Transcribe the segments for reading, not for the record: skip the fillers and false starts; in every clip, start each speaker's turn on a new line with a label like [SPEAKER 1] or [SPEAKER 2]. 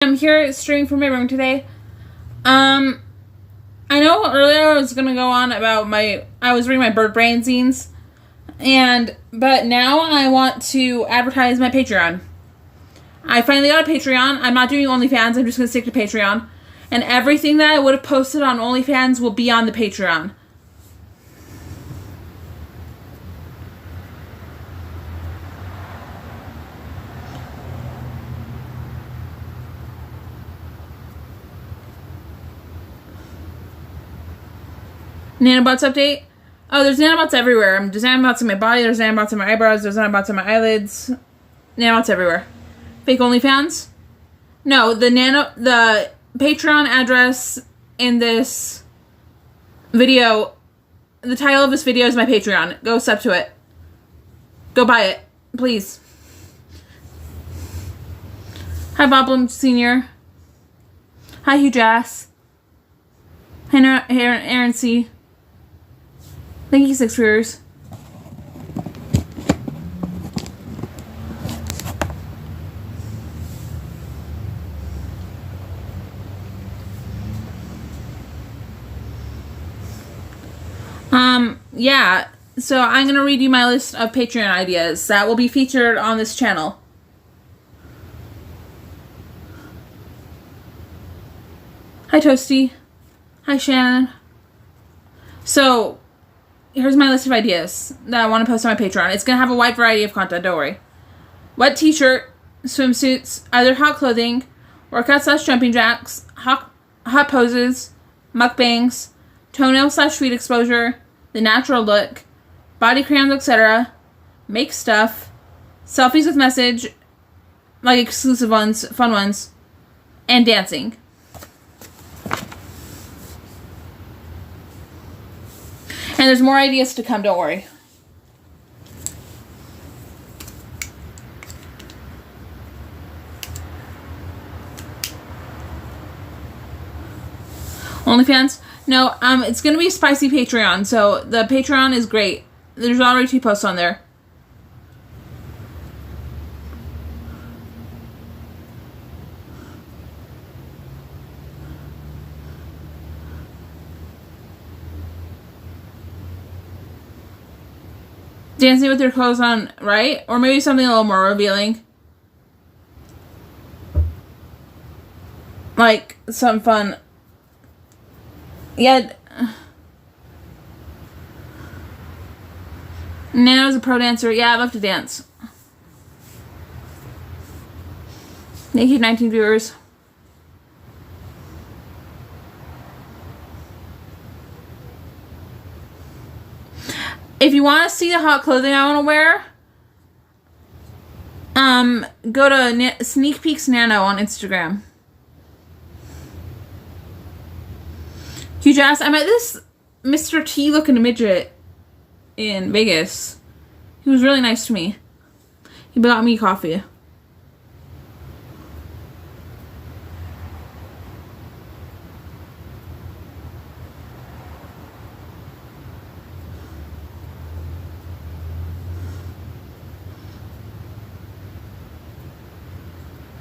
[SPEAKER 1] I'm here streaming from my room today. I know earlier I was gonna go on about I was reading my bird brain zines, but now I want to advertise my Patreon. I finally got a Patreon. I'm not doing OnlyFans. I'm just gonna stick to Patreon, and everything that I would have posted on OnlyFans will be on the Patreon. Nanobots update. Oh, there's nanobots everywhere. There's nanobots in my body. There's nanobots in my eyebrows. There's nanobots in my eyelids. Nanobots everywhere. Fake OnlyFans? No, the Patreon address in this video, the title of this video is my Patreon. Go sub to it. Go buy it, please. Hi, Bob Bloom Sr. Hi, Hugh Jass. Hi, Aaron C. Thank you, 6 viewers. Yeah, so I'm going to read you my list of Patreon ideas that will be featured on this channel. Hi, Toasty. Hi, Shannon. So, here's my list of ideas that I want to post on my Patreon. It's going to have a wide variety of content, don't worry. Wet t-shirt, swimsuits, either hot clothing, workout/jumping jacks, hot poses, mukbangs, toenail/feet exposure, the natural look, body crayons, etc., make stuff, selfies with message, like exclusive ones, fun ones, and dancing. And there's more ideas to come, don't worry. OnlyFans? No, it's gonna be a spicy Patreon, so the Patreon is great. There's already 2 posts on there. Dancing with your clothes on, right? Or maybe something a little more revealing. Like, some fun. Yeah. Nano's a pro dancer. Yeah, I love to dance. Thank you, 19 viewers. If you want to see the hot clothing I want to wear, go to Sneak Peeks Nano on Instagram. Hugh Jass, I met this Mr. T looking midget in Vegas. He was really nice to me. He bought me coffee.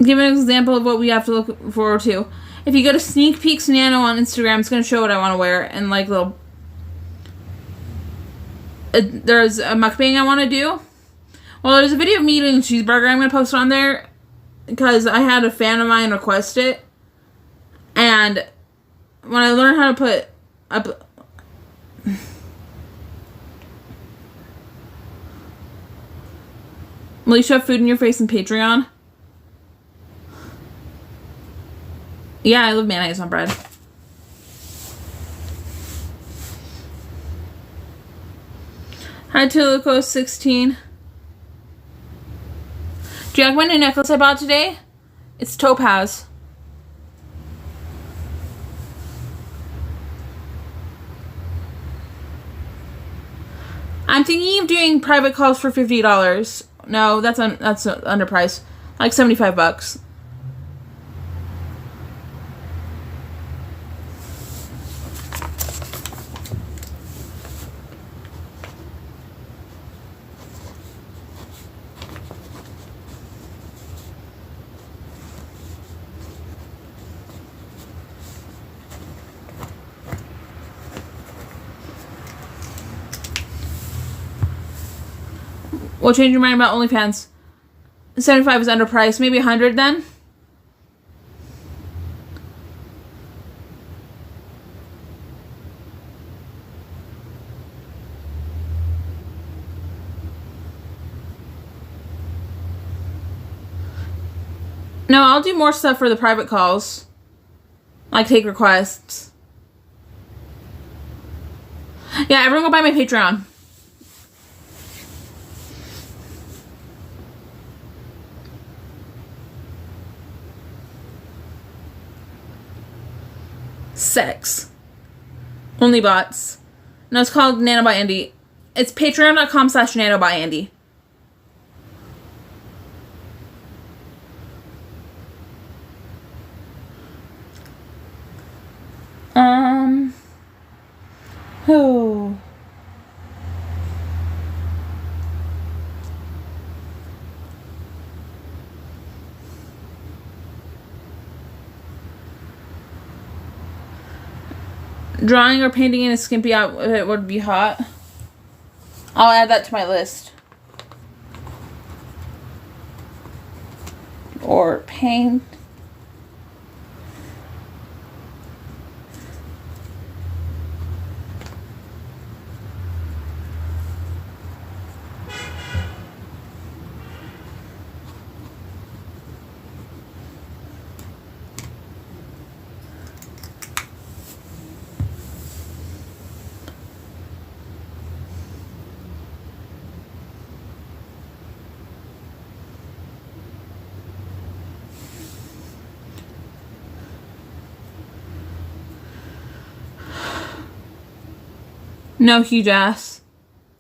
[SPEAKER 1] Give an example of what we have to look forward to. If you go to Sneak Peeks Nano on Instagram, it's going to show what I want to wear. And like little... there's a mukbang I want to do. Well, there's a video of me eating a cheeseburger I'm going to post on there. Because I had a fan of mine request it. And when I learned how to put up... Will you shove food in your face in Patreon? Yeah, I love mayonnaise on bread. Hi, Tilico16. Do you like my new necklace I bought today? It's topaz. I'm thinking of doing private calls for $50. No, that's underpriced. Like $75. What changed your mind about OnlyFans? 75 is underpriced. Maybe 100 then? No, I'll do more stuff for the private calls. Like take requests. Yeah, everyone go buy my Patreon. Sex. Only bots. No, it's called nanobotandy. It's patreon.com/nanobotandy. Oh. Drawing or painting in a skimpy outfit would be hot. I'll add that to my list. Or paint. No huge ass.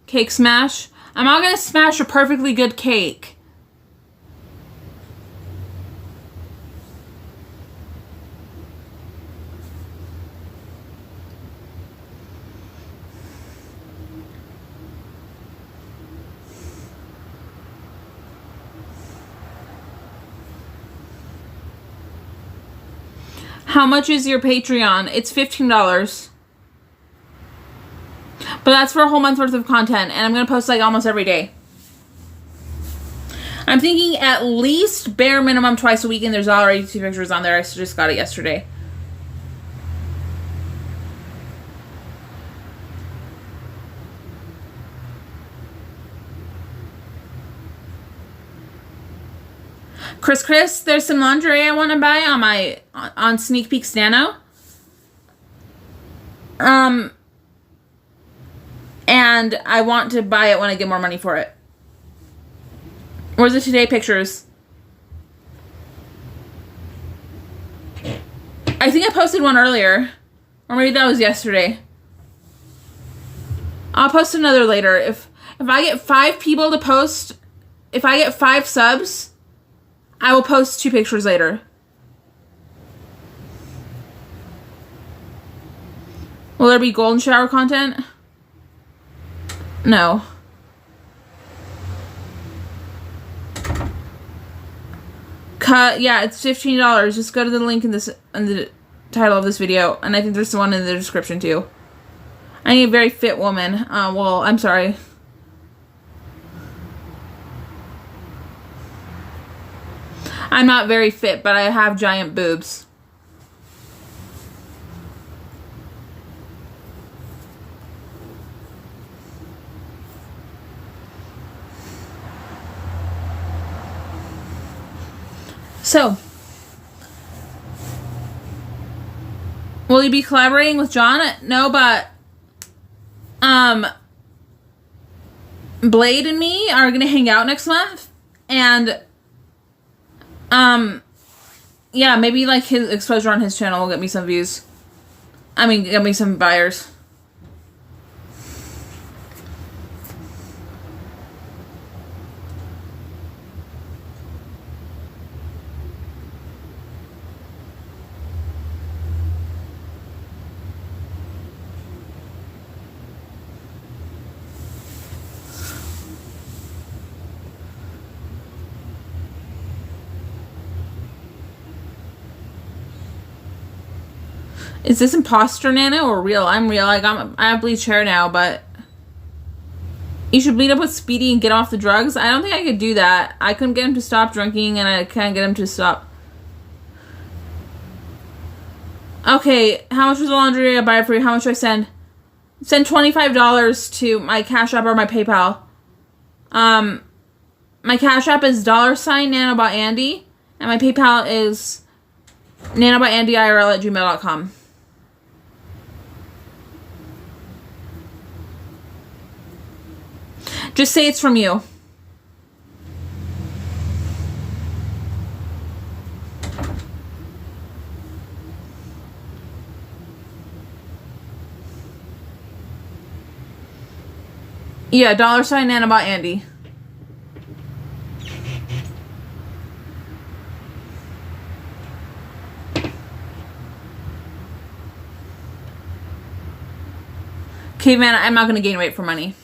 [SPEAKER 1] Cake smash. I'm not gonna smash a perfectly good cake. How much is your Patreon? It's $15. But that's for a whole month's worth of content, and I'm going to post like almost every day. I'm thinking at least bare minimum twice a week, and there's already 2 pictures on there. I just got it yesterday. Chris, there's some lingerie I want to buy on Sneak Peeks Nano. And I want to buy it when I get more money for it. Where's the today pictures? I think I posted one earlier. Or maybe that was yesterday. I'll post another later. If I get 5 people to post, if I get 5 subs, I will post 2 pictures later. Will there be golden shower content? No. Yeah, it's $15. Just go to the link in the title of this video, and I think there's one in the description too. I need a very fit woman. Well, I'm sorry. I'm not very fit, but I have giant boobs. So, will you be collaborating with John? No, but Blade and me are gonna hang out next month, and yeah, maybe like his exposure on his channel will get me some views. I mean, get me some buyers. Is this imposter Nano or real? I'm real. I have bleach hair now, but You should meet up with Speedy and get off the drugs. I don't think I could do that. I couldn't get him to stop drinking, and I can't get him to stop. Okay, how much was the laundry I buy for you? How much do I send? Send $25 to my Cash App or my PayPal. My Cash App is $nanobotandy, and my PayPal is nanobotandyirl@gmail.com. Just say it's from you. Yeah, $nanobotandy. Caveman, I'm not going to gain weight for money.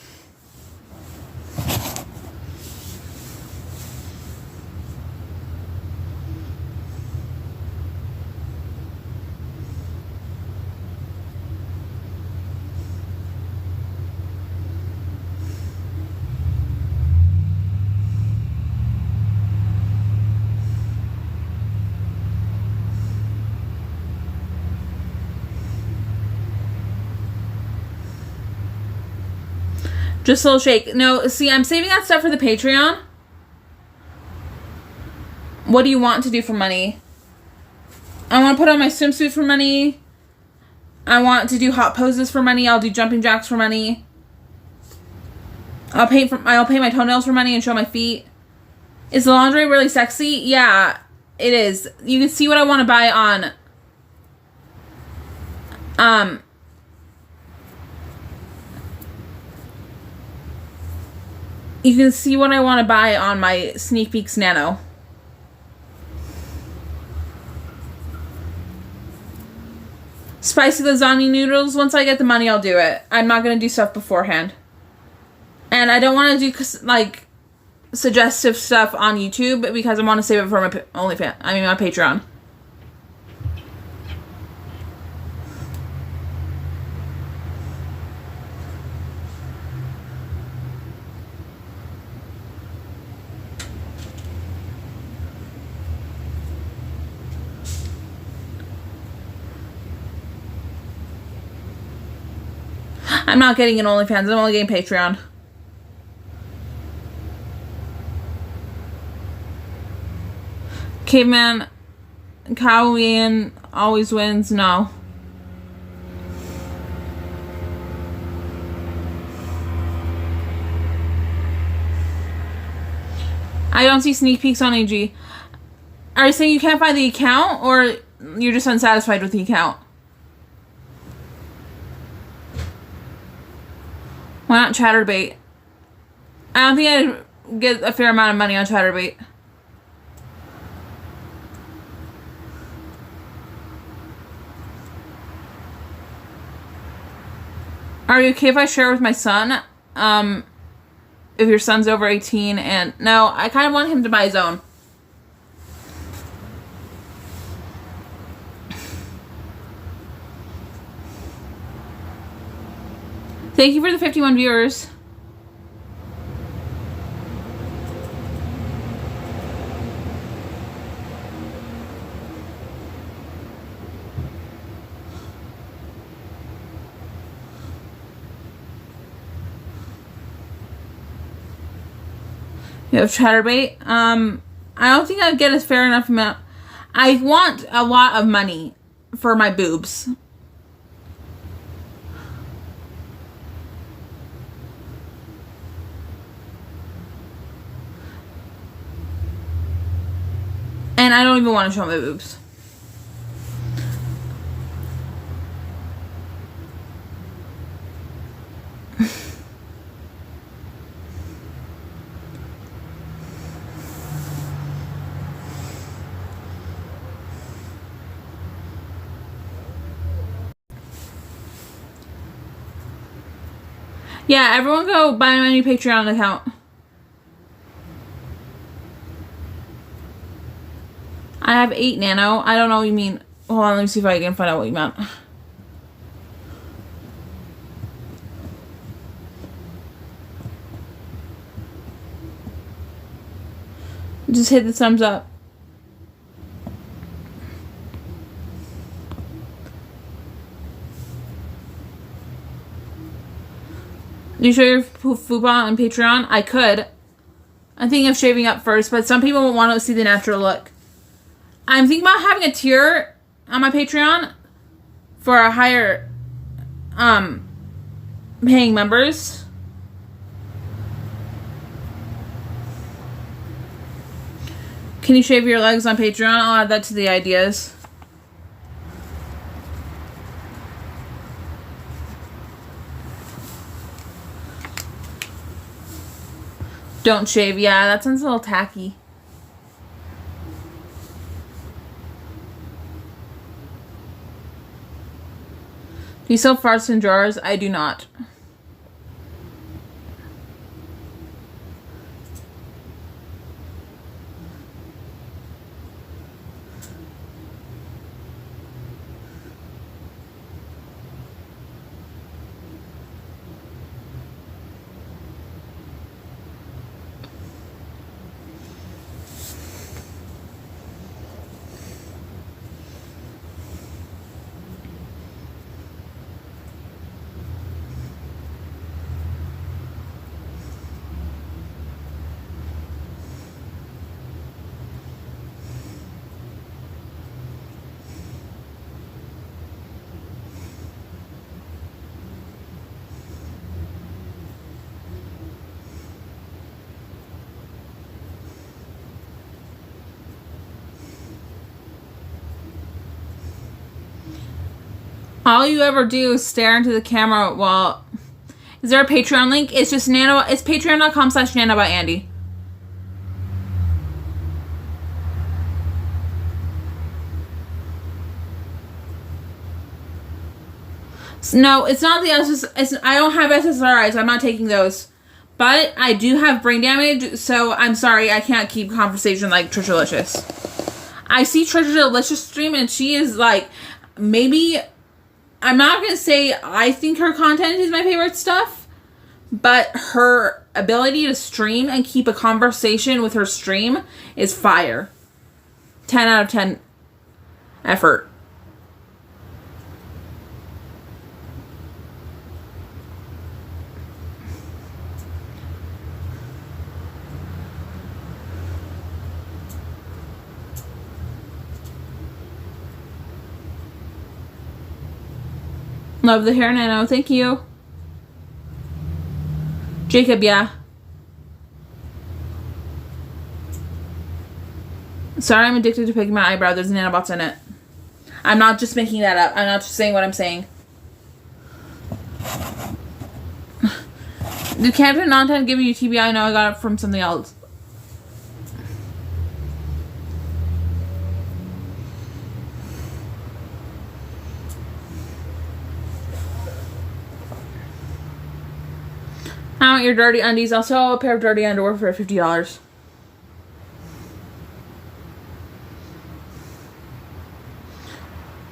[SPEAKER 1] Just a little shake. No, see, I'm saving that stuff for the Patreon. What do you want to do for money? I want to put on my swimsuit for money. I want to do hot poses for money. I'll do jumping jacks for money. I'll paint my toenails for money and show my feet. Is the laundry really sexy? Yeah, it is. You can see what I want to buy on you can see what I want to buy on my Sneak Peeks Nano. Spicy lasagna noodles. Once I get the money, I'll do it. I'm not going to do stuff beforehand. And I don't want to do, like, suggestive stuff on YouTube because I want to save it for my my Patreon. I'm not getting an OnlyFans. I'm only getting Patreon. Caveman, Cowian always wins. No. I don't see sneak peeks on AG. Are you saying you can't find the account, or you're just unsatisfied with the account? Why not Chatterbait? I don't think I'd get a fair amount of money on Chatterbait. Are you okay if I share with my son? If your son's over 18 and... No, I kind of want him to buy his own. Thank you for the 51 viewers. You have Chatterbait. I don't think I'd get a fair enough amount. I want a lot of money for my boobs. And I don't even want to show my boobs. Yeah, everyone go buy my new Patreon account. I have 8 nano. I don't know what you mean. Hold on, let me see if I can find out what you meant. Just hit the thumbs up. Do you show your fupa on Patreon? I could. I'm thinking of shaving up first, but some people want to see the natural look. I'm thinking about having a tier on my Patreon for a higher paying members. Can you shave your legs on Patreon? I'll add that to the ideas. Don't shave. Yeah, that sounds a little tacky. Do you sell farts in jars? I do not. All you ever do is stare into the camera while... Is there a Patreon link? It's just nano... It's patreon.com/nanobotandy. No, it's not the SSRIs. I don't have SSRIs. I'm not taking those. But I do have brain damage, so I'm sorry. I can't keep conversation like Trisha Delicious. I see Trisha Delicious stream, and she is like... Maybe... I'm not going to say I think her content is my favorite stuff, but her ability to stream and keep a conversation with her stream is fire. 10 out of 10 effort. Love the hair, Nano. Thank you. Jacob, yeah. Sorry, I'm addicted to picking my eyebrow. There's nanobots in it. I'm not just making that up. I'm not just saying what I'm saying. Did Captain Nontan give you TBI? No, I got it from something else. I want your dirty undies. I'll sell a pair of dirty underwear for $50.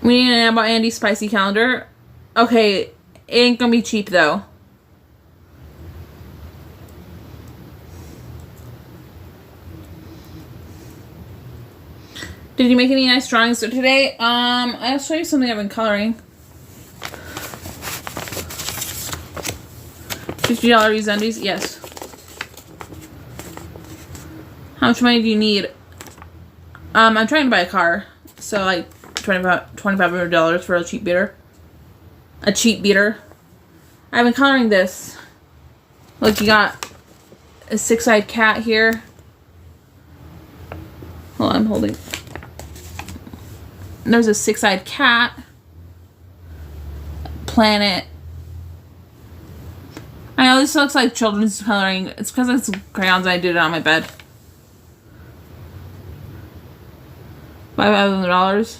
[SPEAKER 1] We need an About Andy spicy calendar. Okay, it ain't gonna be cheap though. Did you make any nice drawings today? I'll show you something I've been coloring. $50 used undies? Yes. How much money do you need? I'm trying to buy a car. So like $2,500 for a cheap beater. A cheap beater. I've been coloring this. Look, you got a six-eyed cat here. Hold on, I'm holding. There's a six-eyed cat. Planet. I know this looks like children's coloring. It's because it's crayons and I did it on my bed. $5,000.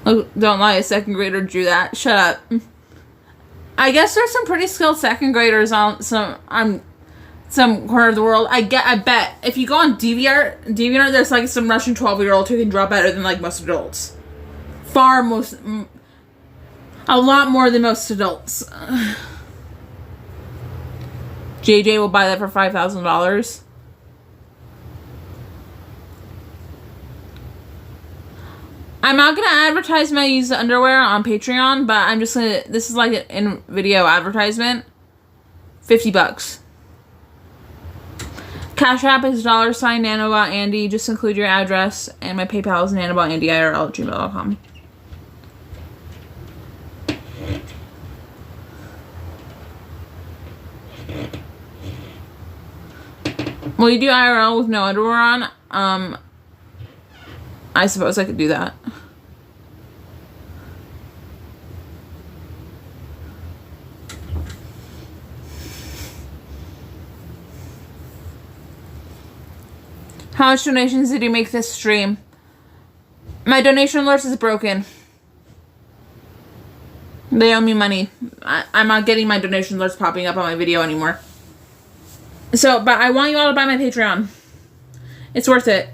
[SPEAKER 1] Oh, don't lie, a second grader drew that. Shut up. I guess there's some pretty skilled second graders on some corner of the world. I bet if you go on DeviantArt, there's like some Russian 12-year-old who can draw better than like most adults. a lot more than most adults. JJ will buy that for $5,000. I'm not gonna advertise my used underwear on Patreon, but I'm just gonna, this is like an in-video advertisement. $50. Cash App is $nanobotandy. Just include your address, and my PayPal is nanobotandyirl@gmail.com. Will you do IRL with no underwear on? I suppose I could do that. How much donations did you make this stream? My donation alert is broken. They owe me money. I'm not getting my donation alerts popping up on my video anymore. So, but I want you all to buy my Patreon. It's worth it.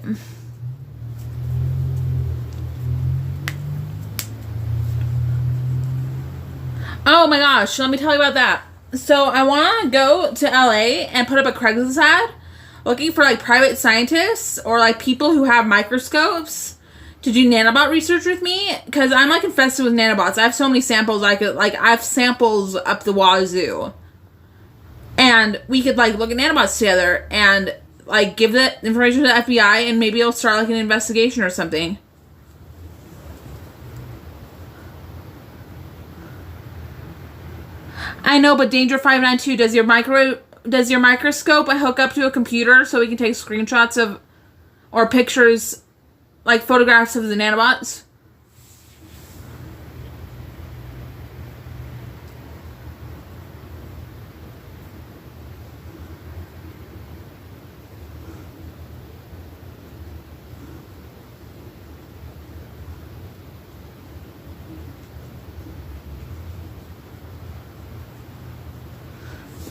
[SPEAKER 1] Oh my gosh, let me tell you about that. So I want to go to LA and put up a Craigslist ad looking for like private scientists or like people who have microscopes to do nanobot research with me, because I'm like infested with nanobots. I have so many samples. I have samples up the wazoo, and we could like look at nanobots together and like give the information to the FBI, and maybe it'll start like an investigation or something. I know, but Danger 592, does your microscope hook up to a computer so we can take screenshots of or pictures, like photographs of the nanobots?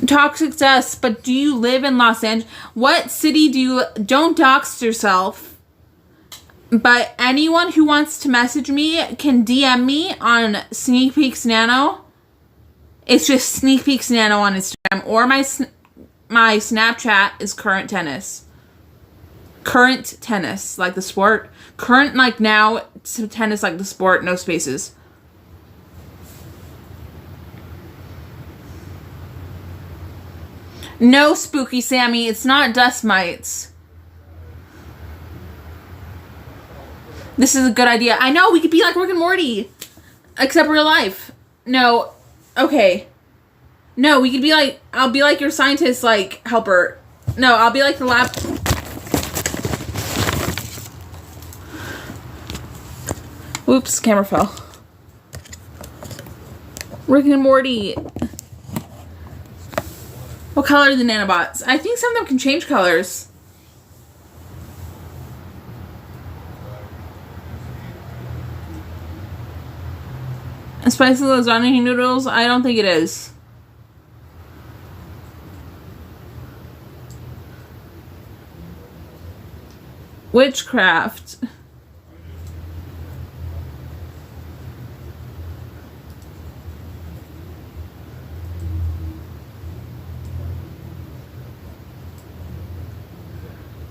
[SPEAKER 1] Toxic dust, but do you live in Los Angeles? What city do you... Don't dox yourself. But anyone who wants to message me can DM me on Sneak Peeks Nano. It's just Sneak Peeks Nano on Instagram. Or my Snapchat is Current Tennis. Current Tennis, like the sport. Current, like now, tennis, like the sport, no spaces. No, Spooky Sammy, it's not dust mites. This is a good idea. I know, we could be like Rick and Morty. Except real life. No. Okay. No, we could be like... I'll be like your scientist, like, helper. No, I'll be like the lab... Oops, camera fell. Rick and Morty. What color are the nanobots? I think some of them can change colors. Spicy lasagna noodles? I don't think it is. Witchcraft.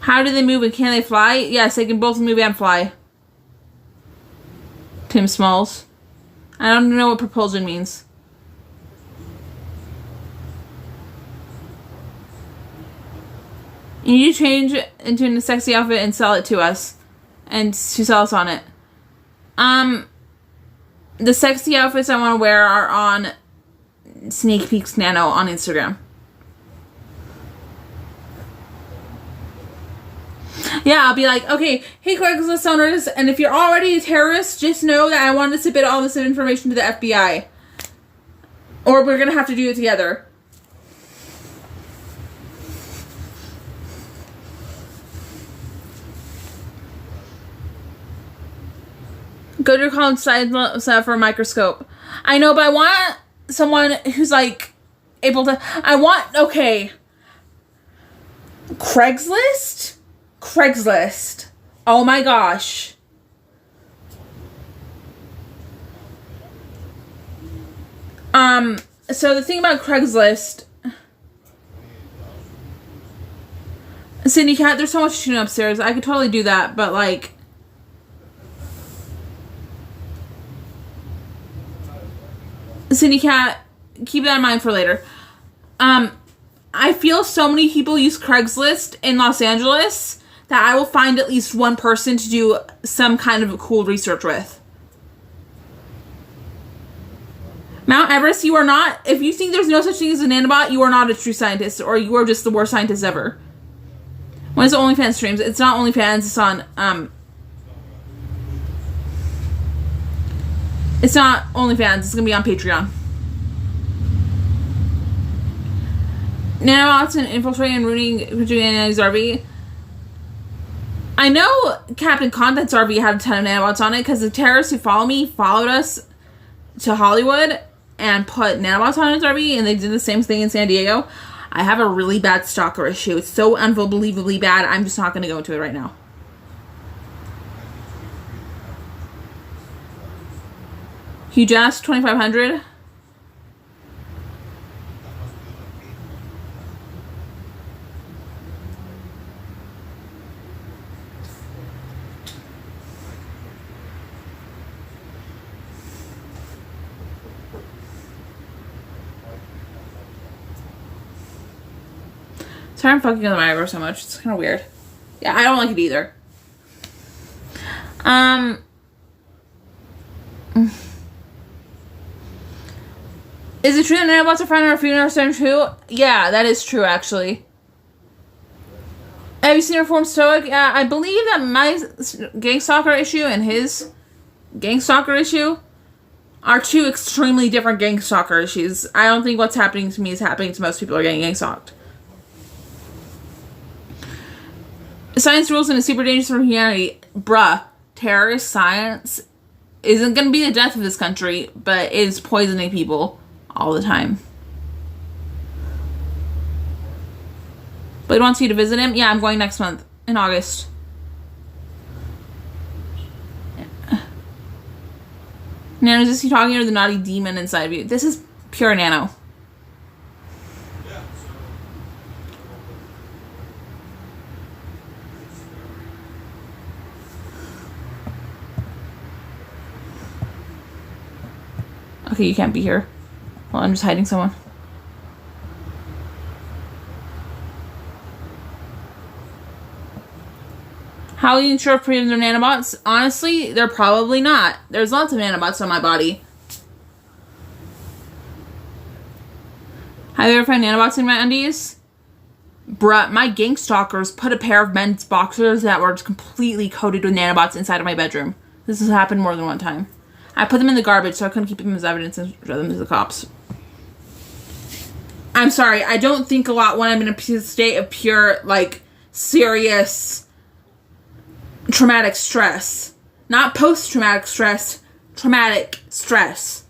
[SPEAKER 1] How do they move and can they fly? Yes, they can both move and fly. Tim Smalls. I don't know what propulsion means. You need to change it into a sexy outfit and sell it to us. And to sell us on it. The sexy outfits I want to wear are on Sneak Peeks Nano on Instagram. Yeah, I'll be like, okay, hey Craigslist owners, and if you're already a terrorist, just know that I wanted to submit all this information to the FBI. Or we're gonna have to do it together. Go to your college site for a microscope. I know, but I want someone who's like able to... okay. Craigslist? Craigslist. Oh my gosh. So the thing about Craigslist, Cindy Cat, there's so much tuning upstairs. I could totally do that, but like, Cindy Cat, keep that in mind for later. I feel so many people use Craigslist in Los Angeles that I will find at least one person to do some kind of cool research with. Mount Everest, you are not, if you think there's no such thing as a nanobot, you are not a true scientist, or you are just the worst scientist ever. When is the OnlyFans streams? It's not OnlyFans, it's on, it's not OnlyFans, it's gonna be on Patreon. Nanobots and infiltrating and ruining Annie's RV. I know Captain Content's RV had a ton of nanobots on it because the terrorists who follow me followed us to Hollywood and put nanobots on his RV, and they did the same thing in San Diego. I have a really bad stalker issue. It's so unbelievably bad, I'm just not going to go into it right now. Hugh Jess, 2,500. Sorry I'm fucking on my eyebrow so much. It's kind of weird. Yeah, I don't like it either. Is it true that nanobots are found in our food and our center too? Yeah, that is true actually. Have you seen Reformed Stoic? Yeah, I believe that my gang stalker issue and his gang stalker issue are two extremely different gang stalker issues. I don't think what's happening to me is happening to most people who are getting gang stalked. Science rules and it's super dangerous for humanity. Bruh, terrorist science isn't going to be the death of this country, but it is poisoning people all the time. Blade wants you to visit him? Yeah, I'm going next month, in August. Yeah. Nano, is this you talking or the naughty demon inside of you? This is pure Nano. Okay, you can't be here. Well, I'm just hiding someone. How will you ensure if freedom of nanobots? Honestly, they're probably not. There's lots of nanobots on my body. Have you ever found nanobots in my undies? Bruh, my gang stalkers put a pair of men's boxers that were completely coated with nanobots inside of my bedroom. This has happened more than one time. I put them in the garbage so I couldn't keep them as evidence and show them to the cops. I'm sorry, I don't think a lot when I'm in a state of pure, like, serious traumatic stress. Not post-traumatic stress, traumatic stress.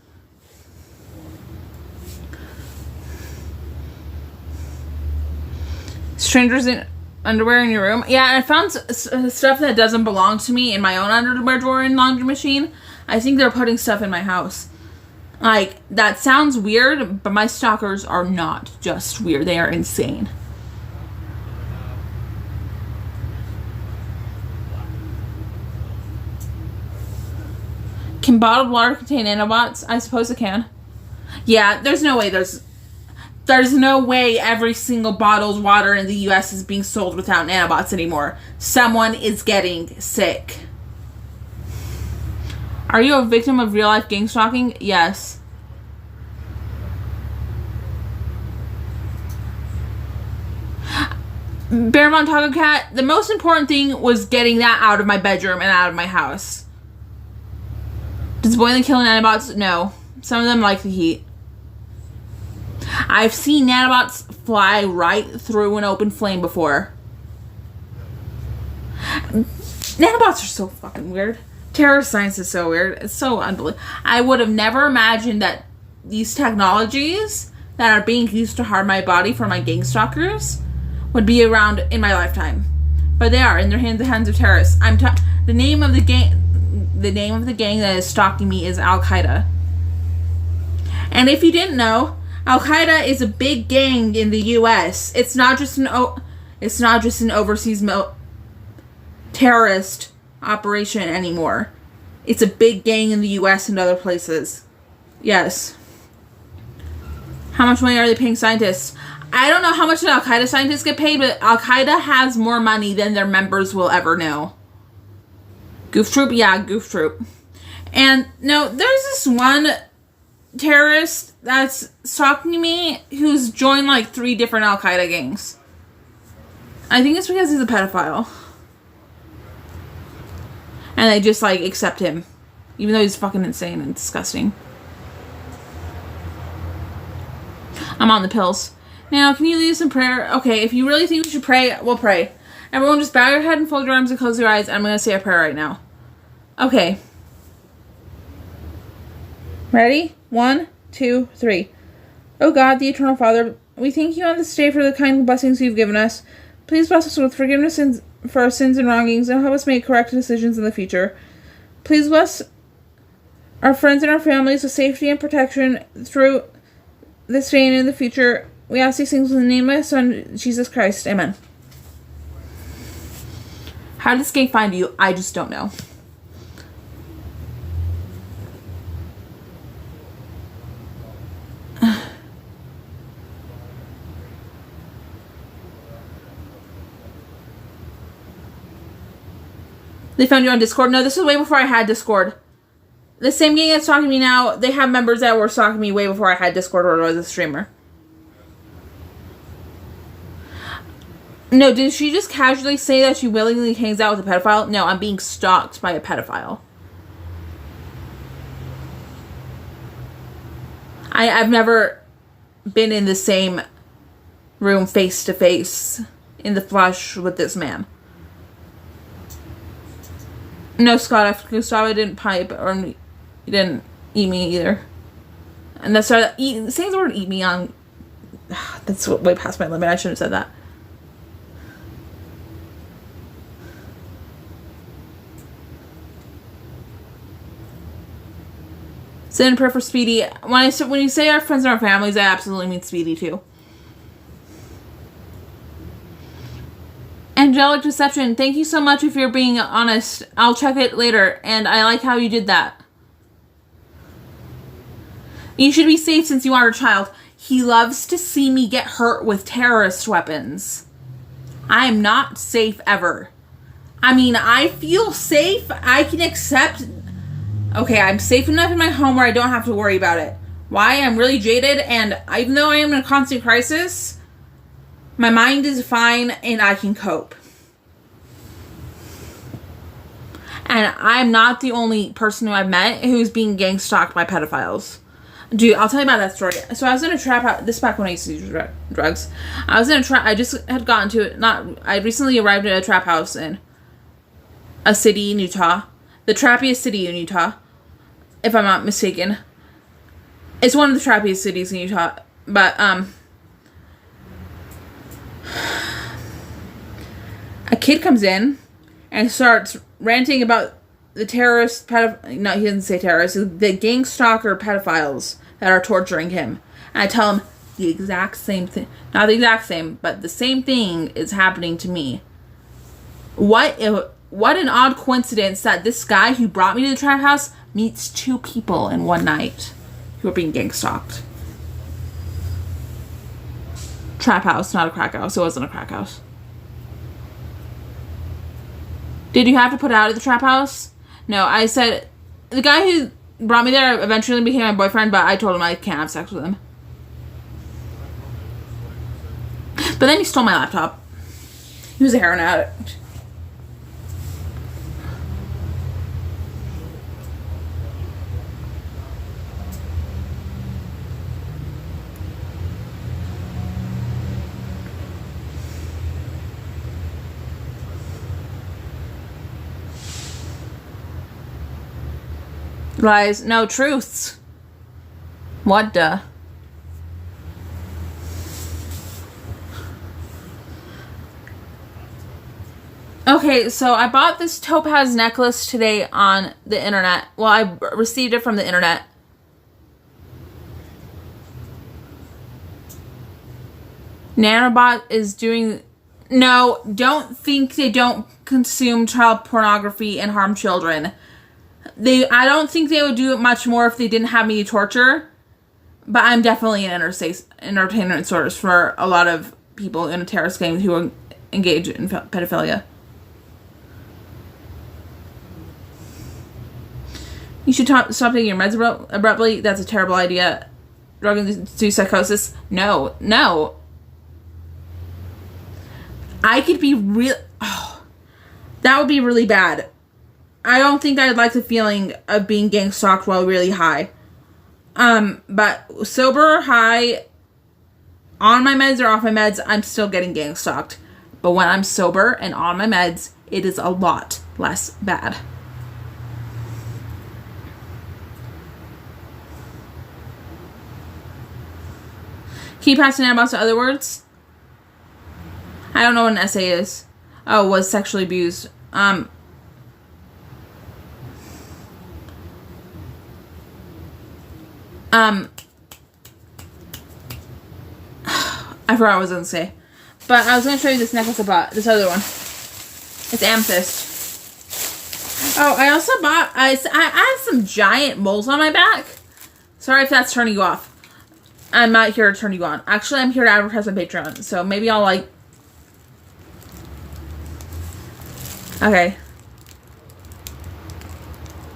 [SPEAKER 1] Strangers in underwear in your room? Yeah, I found stuff that doesn't belong to me in my own underwear drawer and laundry machine. I think they're putting stuff in my house. Like, that sounds weird, but my stalkers are not just weird. They are insane. Can bottled water contain nanobots? I suppose it can. Yeah, there's no way there's no way every single bottled water in the US is being sold without nanobots anymore. Someone is getting sick. Are you a victim of real-life gang stalking? Yes. Bearmont Taco Cat, the most important thing was getting that out of my bedroom and out of my house. Does boiling kill nanobots? No. Some of them like the heat. I've seen nanobots fly right through an open flame before. Nanobots are so fucking weird. Terrorist science is so weird. It's so unbelievable. I would have never imagined that these technologies that are being used to harm my body for my gang stalkers would be around in my lifetime. But they are in the hands of terrorists. The name of the gang that is stalking me is Al Qaeda. And if you didn't know, Al-Qaeda is a big gang in the U.S. It's not just an overseas terrorist operation anymore. It's a big gang in the U.S. and other places. Yes. How much money are they paying scientists? I don't know how much Al-Qaeda scientists get paid, but Al-Qaeda has more money than their members will ever know. Goof troop? Yeah, goof troop. And no, there's this one terrorist that's stalking me who's joined like 3 different Al-Qaeda gangs. I think it's because he's a pedophile. And they just like accept him. Even though he's fucking insane and disgusting. I'm on the pills. Now, can you lead us in prayer? Okay, if you really think we should pray, we'll pray. Everyone just bow your head and fold your arms and close your eyes. And I'm going to say a prayer right now. Okay. Ready? 1, 2, 3. Oh God, the Eternal Father, we thank you on this day for the kind blessings you've given us. Please bless us with forgiveness for our sins and wrongings and help us make correct decisions in the future. Please bless our friends and our families with safety and protection through this day and in the future. We ask these things in the name of my Son, Jesus Christ. Amen. How did this gang find you? I just don't know. They found you on Discord? No, this was way before I had Discord. The same gang that's talking to me now, they have members that were stalking me way before I had Discord or was a streamer. No, did she just casually say that she willingly hangs out with a pedophile? No, I'm being stalked by a pedophile. I've never been in the same room face to face in the flesh with this man. No, Scott, Gustavo didn't pipe, or he didn't eat me either. And that's saying the word eat me on, that's way past my limit. I shouldn't have said that. Send a prayer for Speedy. When you say our friends and our families, I absolutely mean Speedy too. Angelic Deception, thank you so much if you're being honest. I'll check it later, and I like how you did that. You should be safe since you are a child. He loves to see me get hurt with terrorist weapons. I am not safe ever. I mean, I feel safe. I can accept... Okay, I'm safe enough in my home where I don't have to worry about it. Why? I'm really jaded, and even though I am in a constant crisis... my mind is fine, and I can cope. And I'm not the only person who I've met who's being gang stalked by pedophiles. Dude, I'll tell you about that story. So I was in a trap house. This is back when I used to use drugs. I was in a trap. I just had gotten to it. I recently arrived at a trap house in a city in Utah. The trappiest city in Utah, if I'm not mistaken. It's one of the trappiest cities in Utah. But, a kid comes in and starts ranting about the terrorist no, he doesn't say terrorists, the gang stalker pedophiles that are torturing him. And I tell him the exact same thing. Not the exact same, but the same thing is happening to me. What an odd coincidence that this guy who brought me to the trap house meets 2 people in one night who are being gang stalked. Trap house, not a crack house. It wasn't a crack house. Did you have to put out at the trap house? No, I said, the guy who brought me there eventually became my boyfriend, but I told him I can't have sex with him. But then he stole my laptop. He was a heroin addict. Lies, no truths. What the? Okay, so I bought this topaz necklace today on the internet. Well, I received it from the internet. Nanobot is doing... No, don't think they don't consume child pornography and harm children. I don't think they would do it much more if they didn't have me torture. But I'm definitely an entertainment source for a lot of people in a terrorist gang who engage in pedophilia. You should stop taking your meds abruptly. That's a terrible idea. Drug-induced psychosis. No. I could be real... Oh, that would be really bad. I don't think I'd like the feeling of being gang stalked while really high. But sober or high, on my meds or off my meds, I'm still getting gang stalked. But when I'm sober and on my meds, it is a lot less bad. Can you pass nanobots to other words? I don't know what an essay is. Oh, was sexually abused. I forgot what I was going to say. But I was going to show you this necklace I bought. This other one. It's amethyst. Oh, I also bought... I have some giant moles on my back. Sorry if that's turning you off. I'm not here to turn you on. Actually, I'm here to advertise my Patreon. So maybe I'll like... Okay.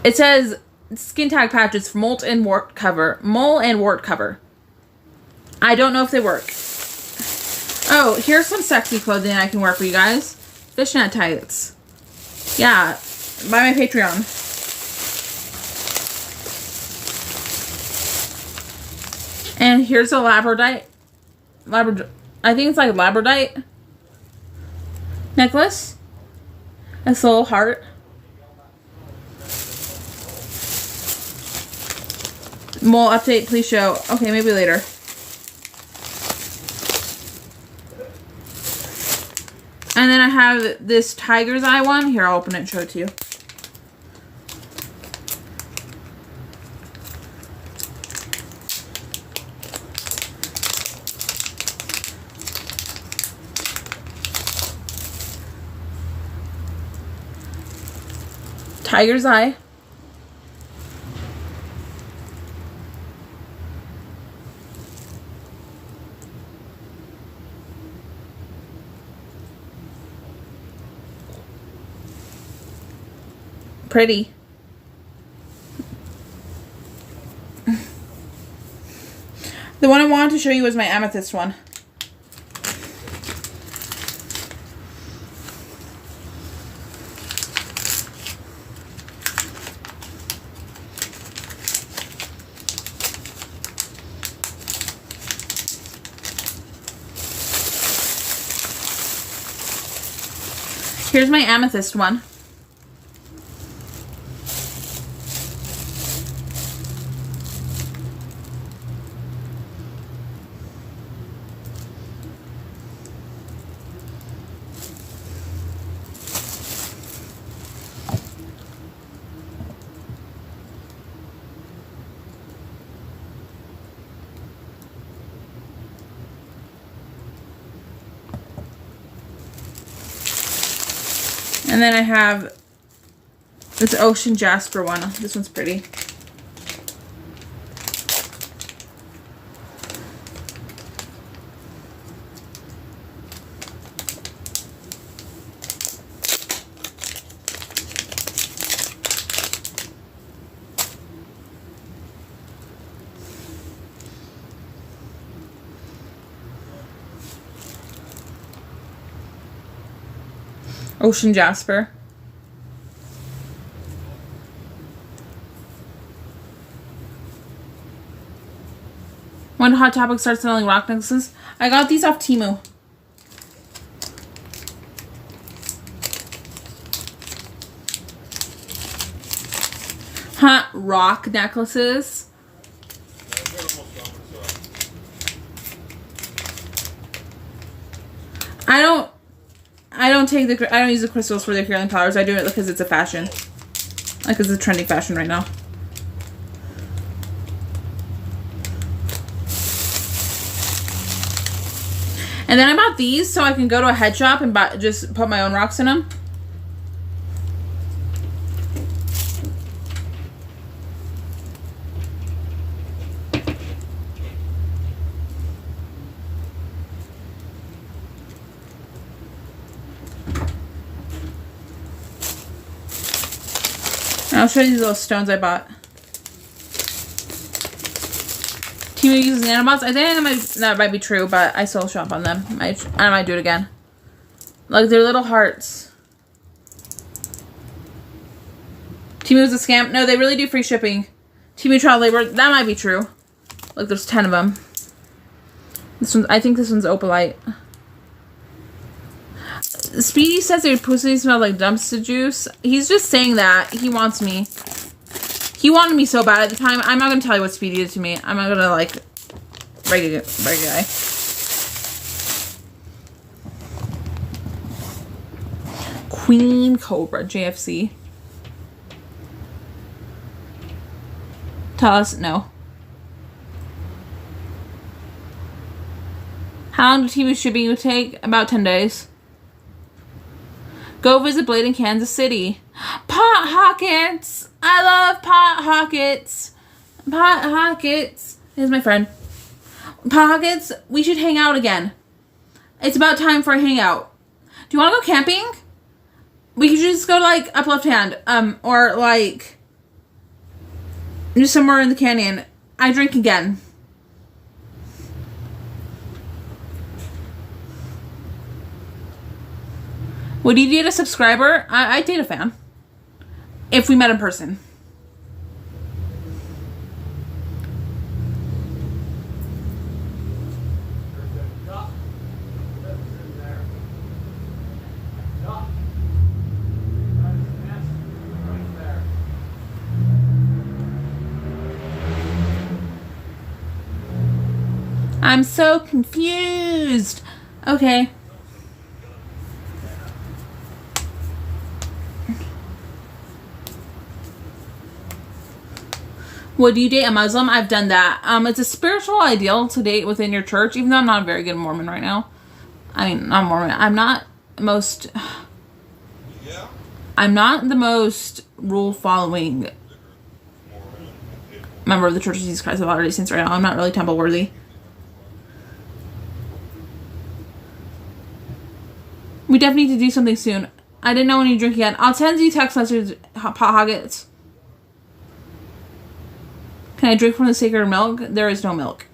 [SPEAKER 1] It says skin tag patches for mole and wart cover. I don't know if they work. Oh, here's some sexy clothing I can wear for you guys. Fishnet tights. Yeah, buy my Patreon. And here's a labradorite. I think it's like labradorite necklace. It's a little heart. Mole update, please show. Okay, maybe later. And then I have this tiger's eye one. Here, I'll open it and show it to you. Tiger's eye. Pretty. The one I wanted to show you was my amethyst one. Here's my amethyst one. And then I have this ocean jasper one. This one's pretty. Ocean jasper. When Hot Topic starts selling rock necklaces, I got these off Temu. Rock necklaces. I don't use the crystals for the healing powers. I do it because it's a fashion. Like it's a trendy fashion right now. And then I bought these so I can go to a head shop and just put my own rocks in them. And I'll show you these little stones I bought. Timu uses nanobots. I think that might be true, but I still shop on them. I might do it again. Like, they're little hearts. Timu is a scam. No, they really do free shipping. Timu child labor. That might be true. Look, there's 10 of them. This one, I think this one's opalite. Speedy says their pussy smells like dumpster juice. He's just saying that. He wants me. He wanted me so bad at the time. I'm not going to tell you what Speedy did to me. I'm not going to, like, break a guy. Queen Cobra, JFC. Tell us, no. How long did TV shipping take? About 10 days. Go visit Blade in Kansas City. Pot Hockets! I love Pot Hockets. Pot Hockets. Here's my friend. Pot Hockets, we should hang out again. It's about time for a hangout. Do you want to go camping? We could just go to, like, up left hand. Or, like, just somewhere in the canyon. I drink again. Would you date a subscriber? I'd date a fan. If we met in person. I'm so confused. Okay. Would you date a Muslim? I've done that. It's a spiritual ideal to date within your church, even though I'm not a very good Mormon right now. I mean, I'm Mormon. I'm not the most rule-following member of the Church of Jesus Christ of Latter-day Saints right now. I'm not really temple worthy. We definitely need to do something soon. I didn't know when you drink again. I'll send you text messages, Pot Hoggets. Can I drink from the sacred milk? There is no milk.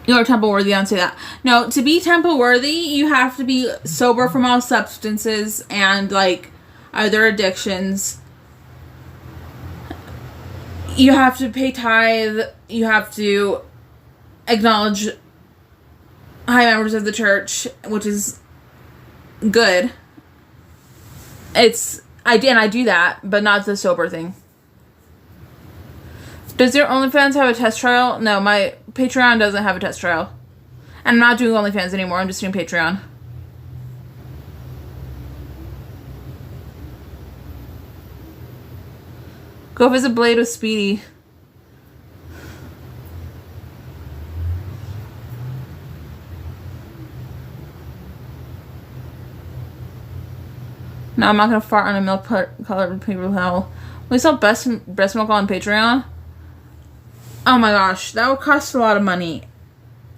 [SPEAKER 1] You're temple worthy, I don't say that. No, to be temple worthy, you have to be sober from all substances and, like, other addictions. You have to pay tithe. You have to acknowledge high members of the church, which is good. I do that, but not the sober thing. Does your OnlyFans have a test trial? No, my Patreon doesn't have a test trial. And I'm not doing OnlyFans anymore, I'm just doing Patreon. Go visit Blade with Speedy. No, I'm not gonna fart on a milk-colored paper towel. We sell breast milk on Patreon. Oh my gosh, that would cost a lot of money.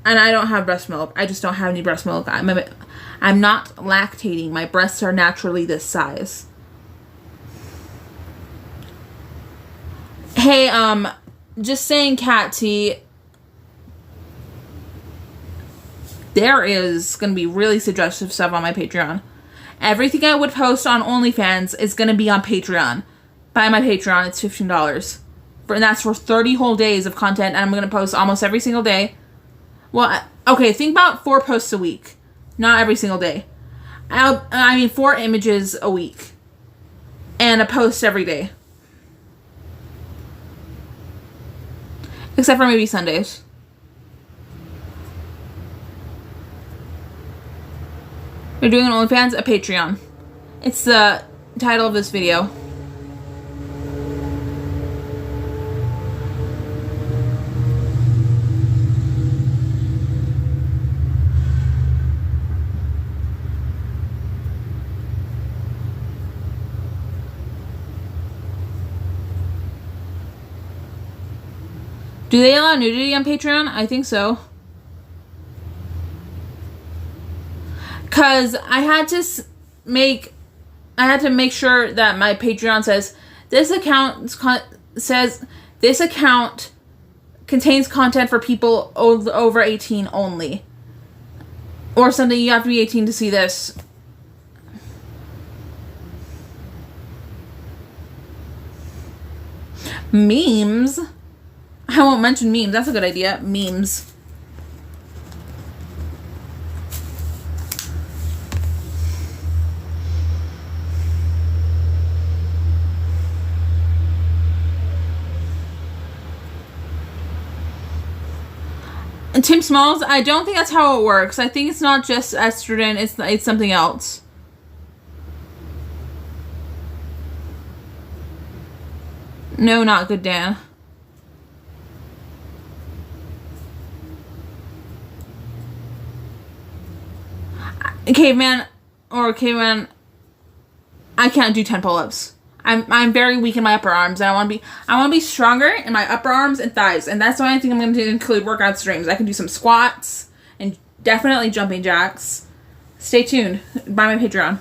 [SPEAKER 1] And I don't have breast milk. I just don't have any breast milk. I'm not lactating. My breasts are naturally this size. Hey, just saying, Cat T. There is gonna be really suggestive stuff on my Patreon. Everything I would post on OnlyFans is gonna be on Patreon. Buy my Patreon, it's $15. And that's for 30 whole days of content, and I'm gonna post almost every single day. Well, okay, think about 4 posts a week. Not every single day. 4 images a week. And a post every day. Except for maybe Sundays. We're doing an OnlyFans, a Patreon. It's the title of this video. Do they allow nudity on Patreon? I think so. Cause I had to make sure that my Patreon says this account contains content for people over 18 only, or something. You have to be 18 to see this. Memes. I won't mention memes. That's a good idea. Memes. And Tim Smalls, I don't think that's how it works. I think it's not just estrogen. It's something else. No, not good, Dan. Caveman, I can't do 10 pull-ups. I'm very weak in my upper arms, and I want to be stronger in my upper arms and thighs, and that's why I think I'm going to include workout streams. I can do some squats and definitely jumping jacks. Stay tuned. Buy my Patreon.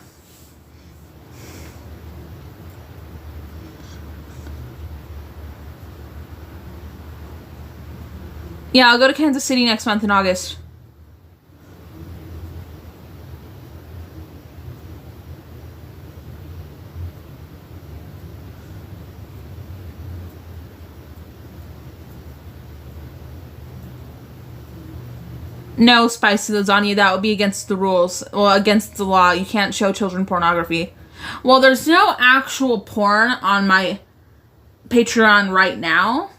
[SPEAKER 1] Yeah, I'll go to Kansas City next month in August. No, Spicy Lasagna, that would be against the rules. Well, against the law. You can't show children pornography. Well, there's no actual porn on my Patreon right now.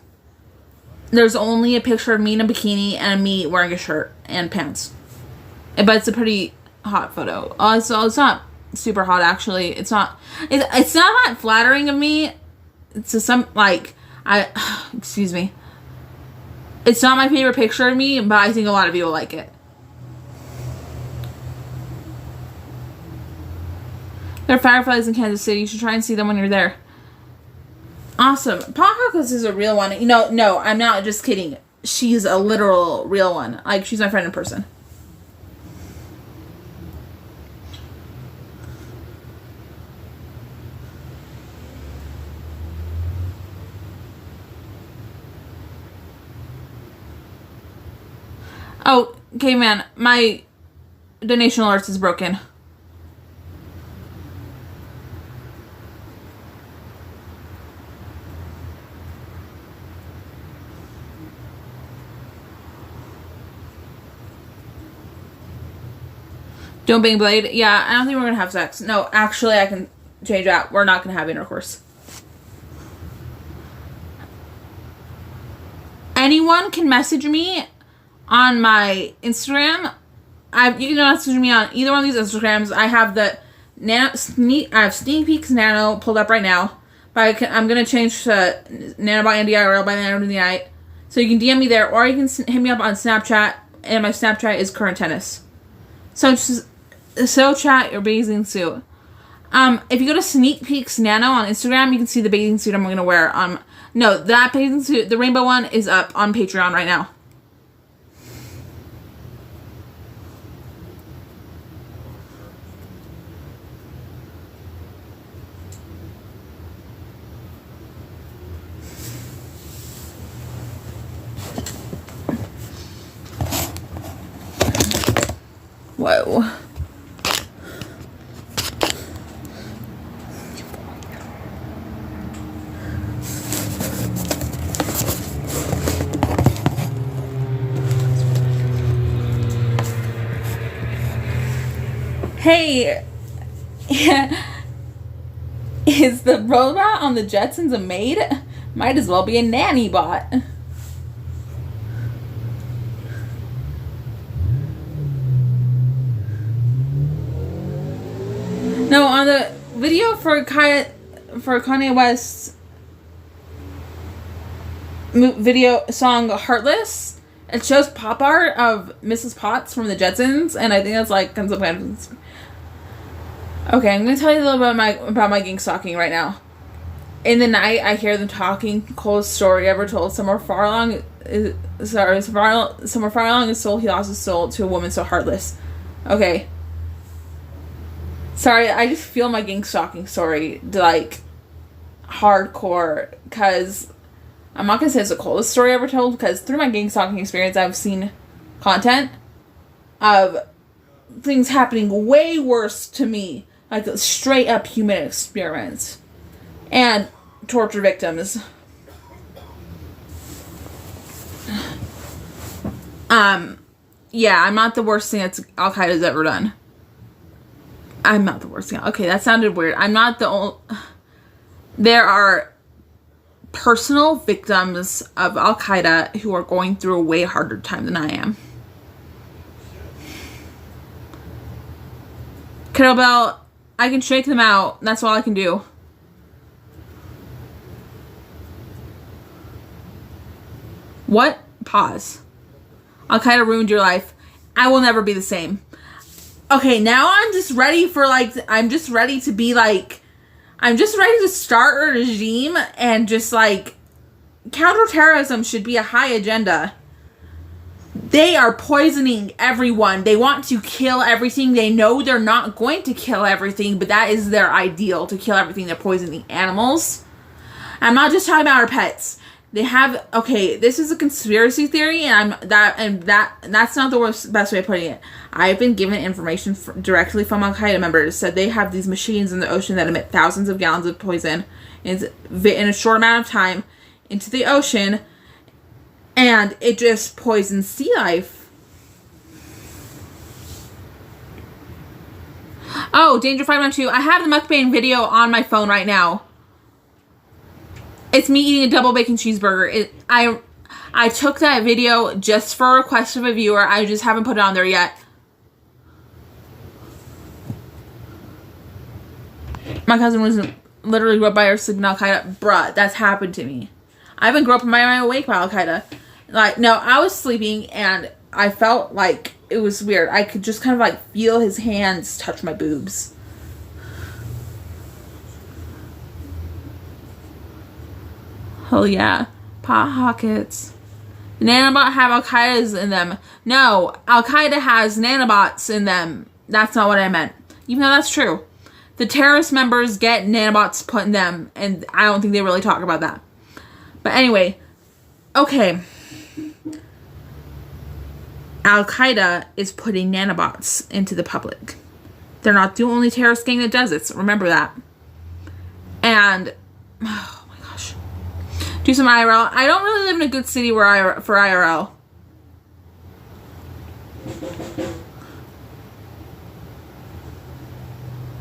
[SPEAKER 1] There's only a picture of me in a bikini and me wearing a shirt and pants. But it's a pretty hot photo. It's not super hot, actually. It's not that flattering of me. It's just excuse me. It's not my favorite picture of me, but I think a lot of you will like it. There are fireflies in Kansas City. You should try and see them when you're there. Awesome. Pocahontas is a real one. No, I'm not just kidding. She's a literal real one. Like, she's my friend in person. Oh, okay, man. My donation alerts is broken. Don't bang Blade. Yeah, I don't think we're gonna have sex. No, actually, I can change that. We're not gonna have intercourse. Anyone can message me on my Instagram. You can message me on either one of these Instagrams. I have the I have Sneak Peeks Nano pulled up right now, but I'm gonna change to nanobotandy IRL by the end of the night. So you can DM me there, or you can hit me up on Snapchat, and my Snapchat is current tennis. So chat your bathing suit. If you go to Sneak Peeks Nano on Instagram, you can see the bathing suit I'm gonna wear. No, that bathing suit, the rainbow one, is up on Patreon right now. Whoa. Hey, is the robot on the Jetsons a maid? Might as well be a nanny bot. No, video for Kanye West's video song Heartless. It shows pop art of Mrs. Potts from the Jetsons, and I think that's like some kind of... Okay, I'm gonna tell you a little bit about my gang stalking right now. In the night, I hear them talking. Coolest story ever told. Somewhere far along is soul. He lost his soul to a woman so heartless. Okay. Sorry, I just feel my gang stalking story like hardcore, because I'm not gonna say it's the coolest story ever told, because through my gang stalking experience, I've seen content of things happening way worse to me, like straight up human experiments and torture victims. Yeah, I'm not the worst thing that Al Qaeda's ever done. I'm not the worst thing. Okay, that sounded weird. I'm not the only... There are personal victims of Al Qaeda who are going through a way harder time than I am. Kettlebell, I can shake them out. That's all I can do. What? Pause. Al Qaeda ruined your life. I will never be the same. Okay, now I'm just ready for I'm just ready to be I'm just ready to start a regime, and just counterterrorism should be a high agenda. They are poisoning everyone. They want to kill everything. They know they're not going to kill everything, but that is their ideal, to kill everything. They're poisoning animals. I'm not just talking about our pets. They have, okay, this is a conspiracy theory, and that's not the best way of putting it. I've been given information directly from Al Qaeda members, said they have these machines in the ocean that emit thousands of gallons of poison in a short amount of time into the ocean, and it just poisons sea life. Oh, Danger 512, I have the mukbang video on my phone right now. It's me eating a double bacon cheeseburger. I took that video just for a request of a viewer. I just haven't put it on there yet. My cousin was literally grew up by her sleeping Al Qaeda. Bruh, that's happened to me. I haven't grown up in my awake by Al Qaeda. No, I was sleeping and I felt like it was weird. I could just kind of feel his hands touch my boobs. Oh yeah, pockets. Nanobots have Al Qaeda's in them. No, Al Qaeda has nanobots in them. That's not what I meant. Even though that's true. The terrorist members get nanobots put in them, and I don't think they really talk about that. But anyway, okay. Al Qaeda is putting nanobots into the public. They're not the only terrorist gang that does it, so remember that. And do some IRL. I don't really live in a good city for IRL.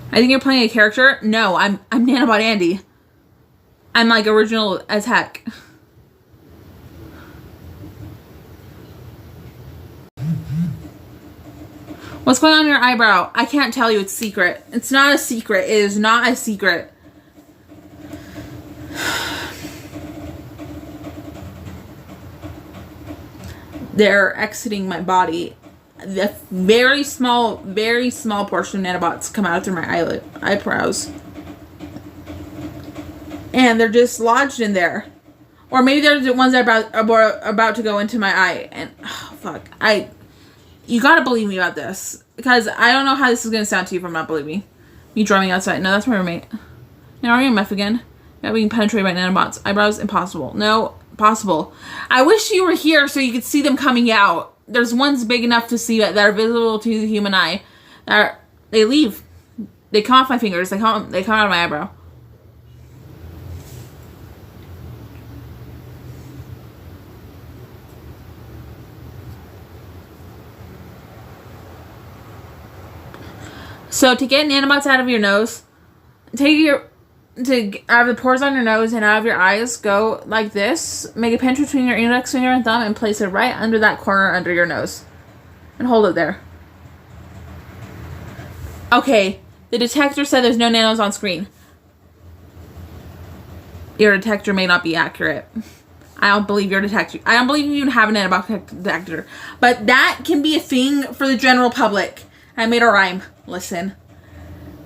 [SPEAKER 1] I think you're playing a character. No, I'm Nanobot Andy. I'm original as heck. What's going on in your eyebrow? I can't tell you. It's secret. It's not a secret. It is not a secret. They're exiting my body. The very small portion of nanobots come out through my eyebrows. And they're just lodged in there. Or maybe they're the ones that are about to go into my eye. And, oh, fuck. You gotta believe me about this. Because I don't know how this is gonna sound to you if I'm not believing. Me drumming outside. No, that's my roommate. Now are you a again? You're being penetrated by nanobots. Eyebrows, impossible. No. Possible. I wish you were here so you could see them coming out. There's ones big enough to see that are visible to the human eye. They leave. They come off my fingers. They come out of my eyebrow. So to get nanobots out of your nose, out of the pores on your nose and out of your eyes, go like this. Make a pinch between your index finger and thumb and place it right under that corner under your nose. And hold it there. Okay, The detector said there's no nanos on screen. Your detector may not be accurate. I don't believe your detector. I don't believe you even have a nanobot detector. But that can be a thing for the general public. I made a rhyme. Listen.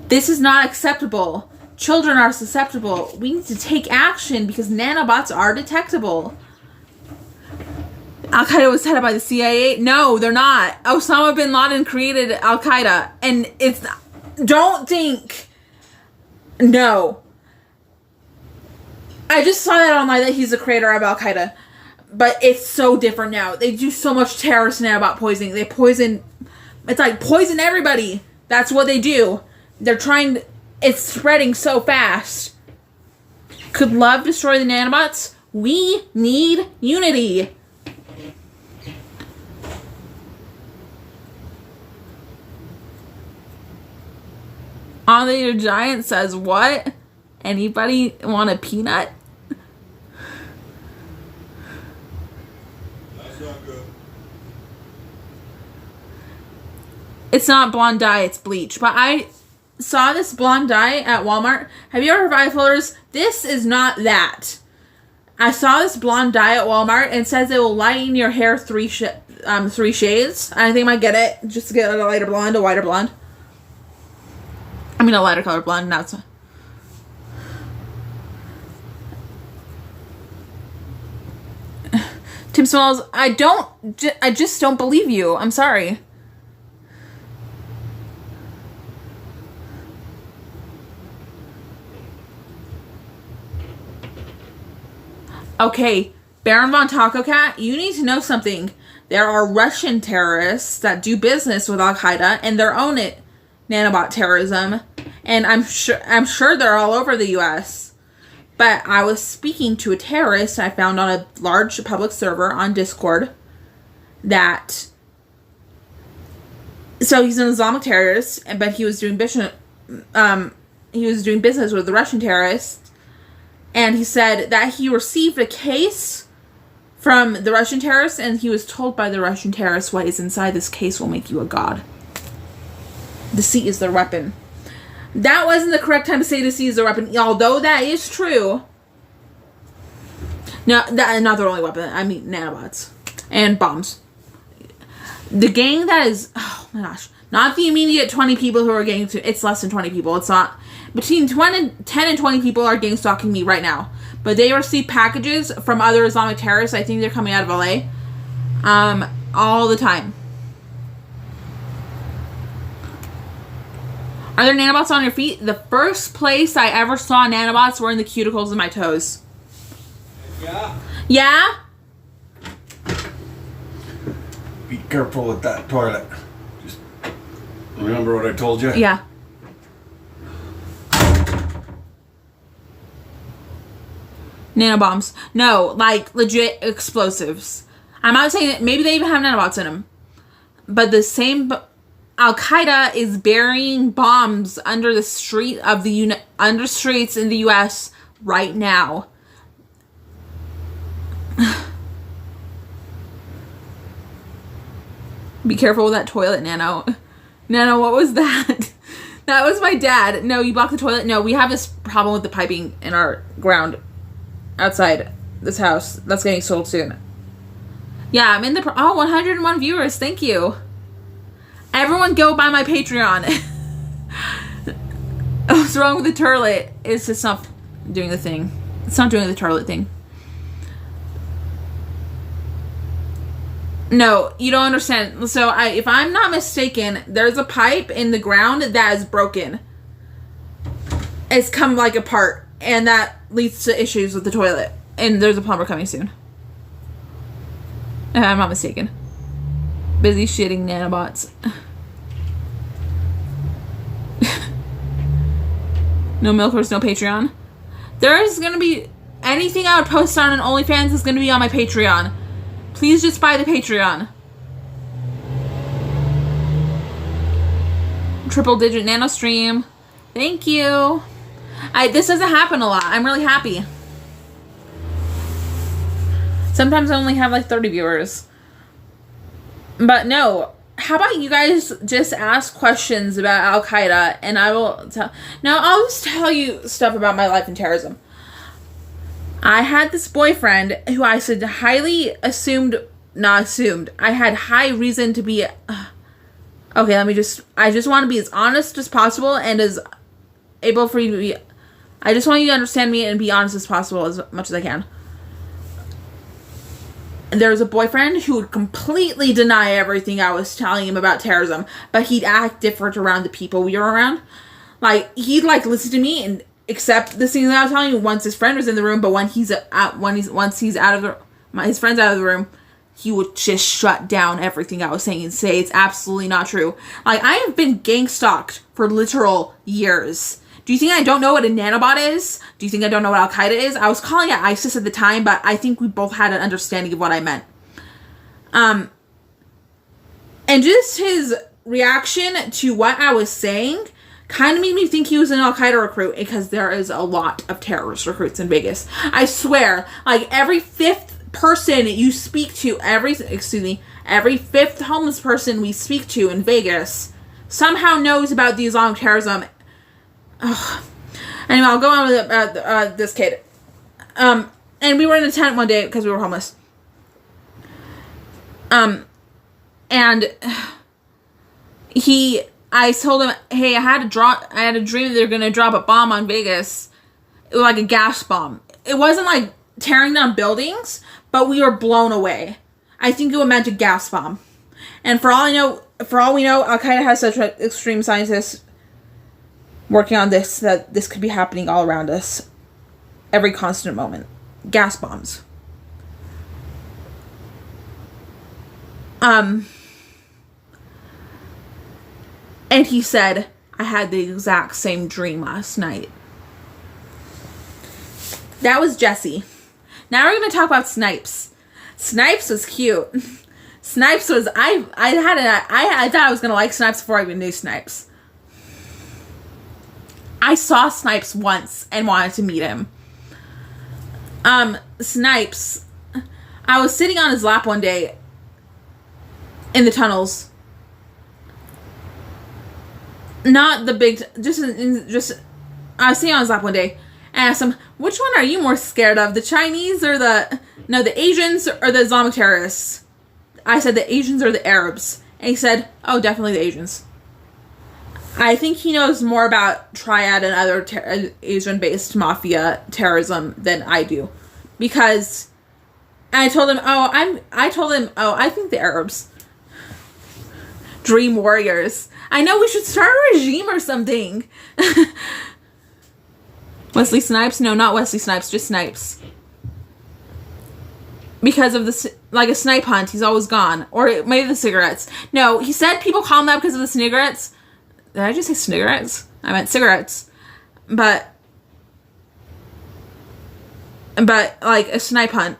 [SPEAKER 1] This is not acceptable. Children are susceptible. We need to take action because nanobots are detectable. Al-Qaeda was headed by the CIA? No, they're not. Osama bin Laden created Al-Qaeda. And it's... Don't think... No. I just saw that online that he's the creator of Al-Qaeda. But it's so different now. They do so much terrorist nanobot poisoning. They poison... It's like poison everybody. That's what they do. They're trying to... It's spreading so fast. Could love destroy the nanobots? We need unity. Andre the Giant says, what? Anybody want a peanut?
[SPEAKER 2] That's not good.
[SPEAKER 1] It's not blonde dye, it's bleach. But I saw this blonde dye at Walmart. Have you ever heard of Floaters? This is not that. I saw this blonde dye at Walmart and it says it will lighten your hair three shades. I think I might get it just to get a lighter blonde, a whiter blonde. I mean a lighter color blonde. Now it's Tim Smalls. I just don't believe you. I'm sorry. Okay, Baron von Taco Cat, you need to know something. There are Russian terrorists that do business with Al-Qaeda and their own nanobot terrorism, and I'm sure they're all over the U.S. But I was speaking to a terrorist I found on a large public server on Discord. So he's an Islamic terrorist, but he was doing business. He was doing business with the Russian terrorists. And he said that he received a case from the Russian terrorists, and he was told by the Russian terrorists what is inside this case will make you a god. Deceit is their weapon. That wasn't the correct time to say deceit is their weapon, although that is true. No, that's not their only weapon. I mean, nanobots. And bombs. The gang that is... Oh my gosh. Not the immediate 20 people who are getting to... It's less than 20 people. It's not... Between 10 and 20 people are gang stalking me right now. But they receive packages from other Islamic terrorists. I think they're coming out of LA. All the time. Are there nanobots on your feet? The first place I ever saw nanobots were in the cuticles of my toes.
[SPEAKER 2] Yeah.
[SPEAKER 1] Yeah?
[SPEAKER 2] Be careful with that toilet. Just remember what I told you?
[SPEAKER 1] Yeah. Nanobombs. No, like legit explosives. I'm not saying that maybe they even have nanobots in them. But the same... Al-Qaeda is burying bombs under the street of the under streets in the U.S. right now. Be careful with that toilet, Nano. Nano, what was that? That was my dad. No, you blocked the toilet. No, we have this problem with the piping in our ground outside this house. That's getting sold soon. Yeah, I'm in the... 101 viewers. Thank you. Everyone go buy my Patreon. What's wrong with the toilet? It's just not doing the thing. It's not doing the toilet thing. No, you don't understand. So, if I'm not mistaken, there's a pipe in the ground that is broken. It's come like apart, and that leads to issues with the toilet. And there's a plumber coming soon. If I'm not mistaken. Busy shitting nanobots. No milkers, no Patreon. There is going to be... Anything I would post on an OnlyFans is going to be on my Patreon. Please just buy the Patreon. Triple digit nano stream. Thank you. This doesn't happen a lot. I'm really happy. Sometimes I only have like 30 viewers. But no, how about you guys just ask questions about Al Qaeda and I will tell. Now, I'll just tell you stuff about my life in terrorism. I had this boyfriend who I said highly assumed, not assumed, I had high reason to be. Okay, I just want to be as honest as possible and as able for you to be. I just want you to understand me and be honest as possible as much as I can. There was a boyfriend who would completely deny everything I was telling him about terrorism, but he'd act different around the people we were around. Like, he'd like listen to me and accept the things that I was telling him once his friend was in the room, but once he's out of his friend's out of the room, he would just shut down everything I was saying and say it's absolutely not true. Like, I have been gang stalked for literal years. Do you think I don't know what a nanobot is? Do you think I don't know what Al Qaeda is? I was calling it ISIS at the time, but I think we both had an understanding of what I meant. And just his reaction to what I was saying kind of made me think he was an Al Qaeda recruit, because there is a lot of terrorist recruits in Vegas. I swear, like every fifth person you speak to, every fifth homeless person we speak to in Vegas somehow knows about the Islamic terrorism. Ugh. Anyway, I'll go on with this kid. And we were in a tent one day because we were homeless. And I told him, hey, I had a dream that they were going to drop a bomb on Vegas. It was like a gas bomb. It wasn't like tearing down buildings, but we were blown away. I think it meant a gas bomb. And for all we know, Al Qaeda has such extreme scientists working on this, that this could be happening all around us every constant moment. Gas bombs. And he said, I had the exact same dream last night. That was Jesse. Now we're going to talk about Snipes. Snipes was cute. Snipes was, I thought I was going to like Snipes before I even knew Snipes. I saw Snipes once and wanted to meet him. Snipes, I was sitting on his lap one day in the tunnels. Not the big, just I was sitting on his lap one day and asked him, which one are you more scared of? The Chinese or the Asians or the Islamic terrorists? I said the Asians or the Arabs. And he said, oh, definitely the Asians. I think he knows more about Triad and other Asian-based mafia terrorism than I do, because I told him, I think the Arabs, dream warriors. I know we should start a regime or something. Wesley Snipes? No, not Wesley Snipes, just Snipes. Because of a snipe hunt, he's always gone, or maybe the cigarettes. No, he said people call him that because of the cigarettes. Did I just say cigarettes? I meant cigarettes. But like a snipe hunt.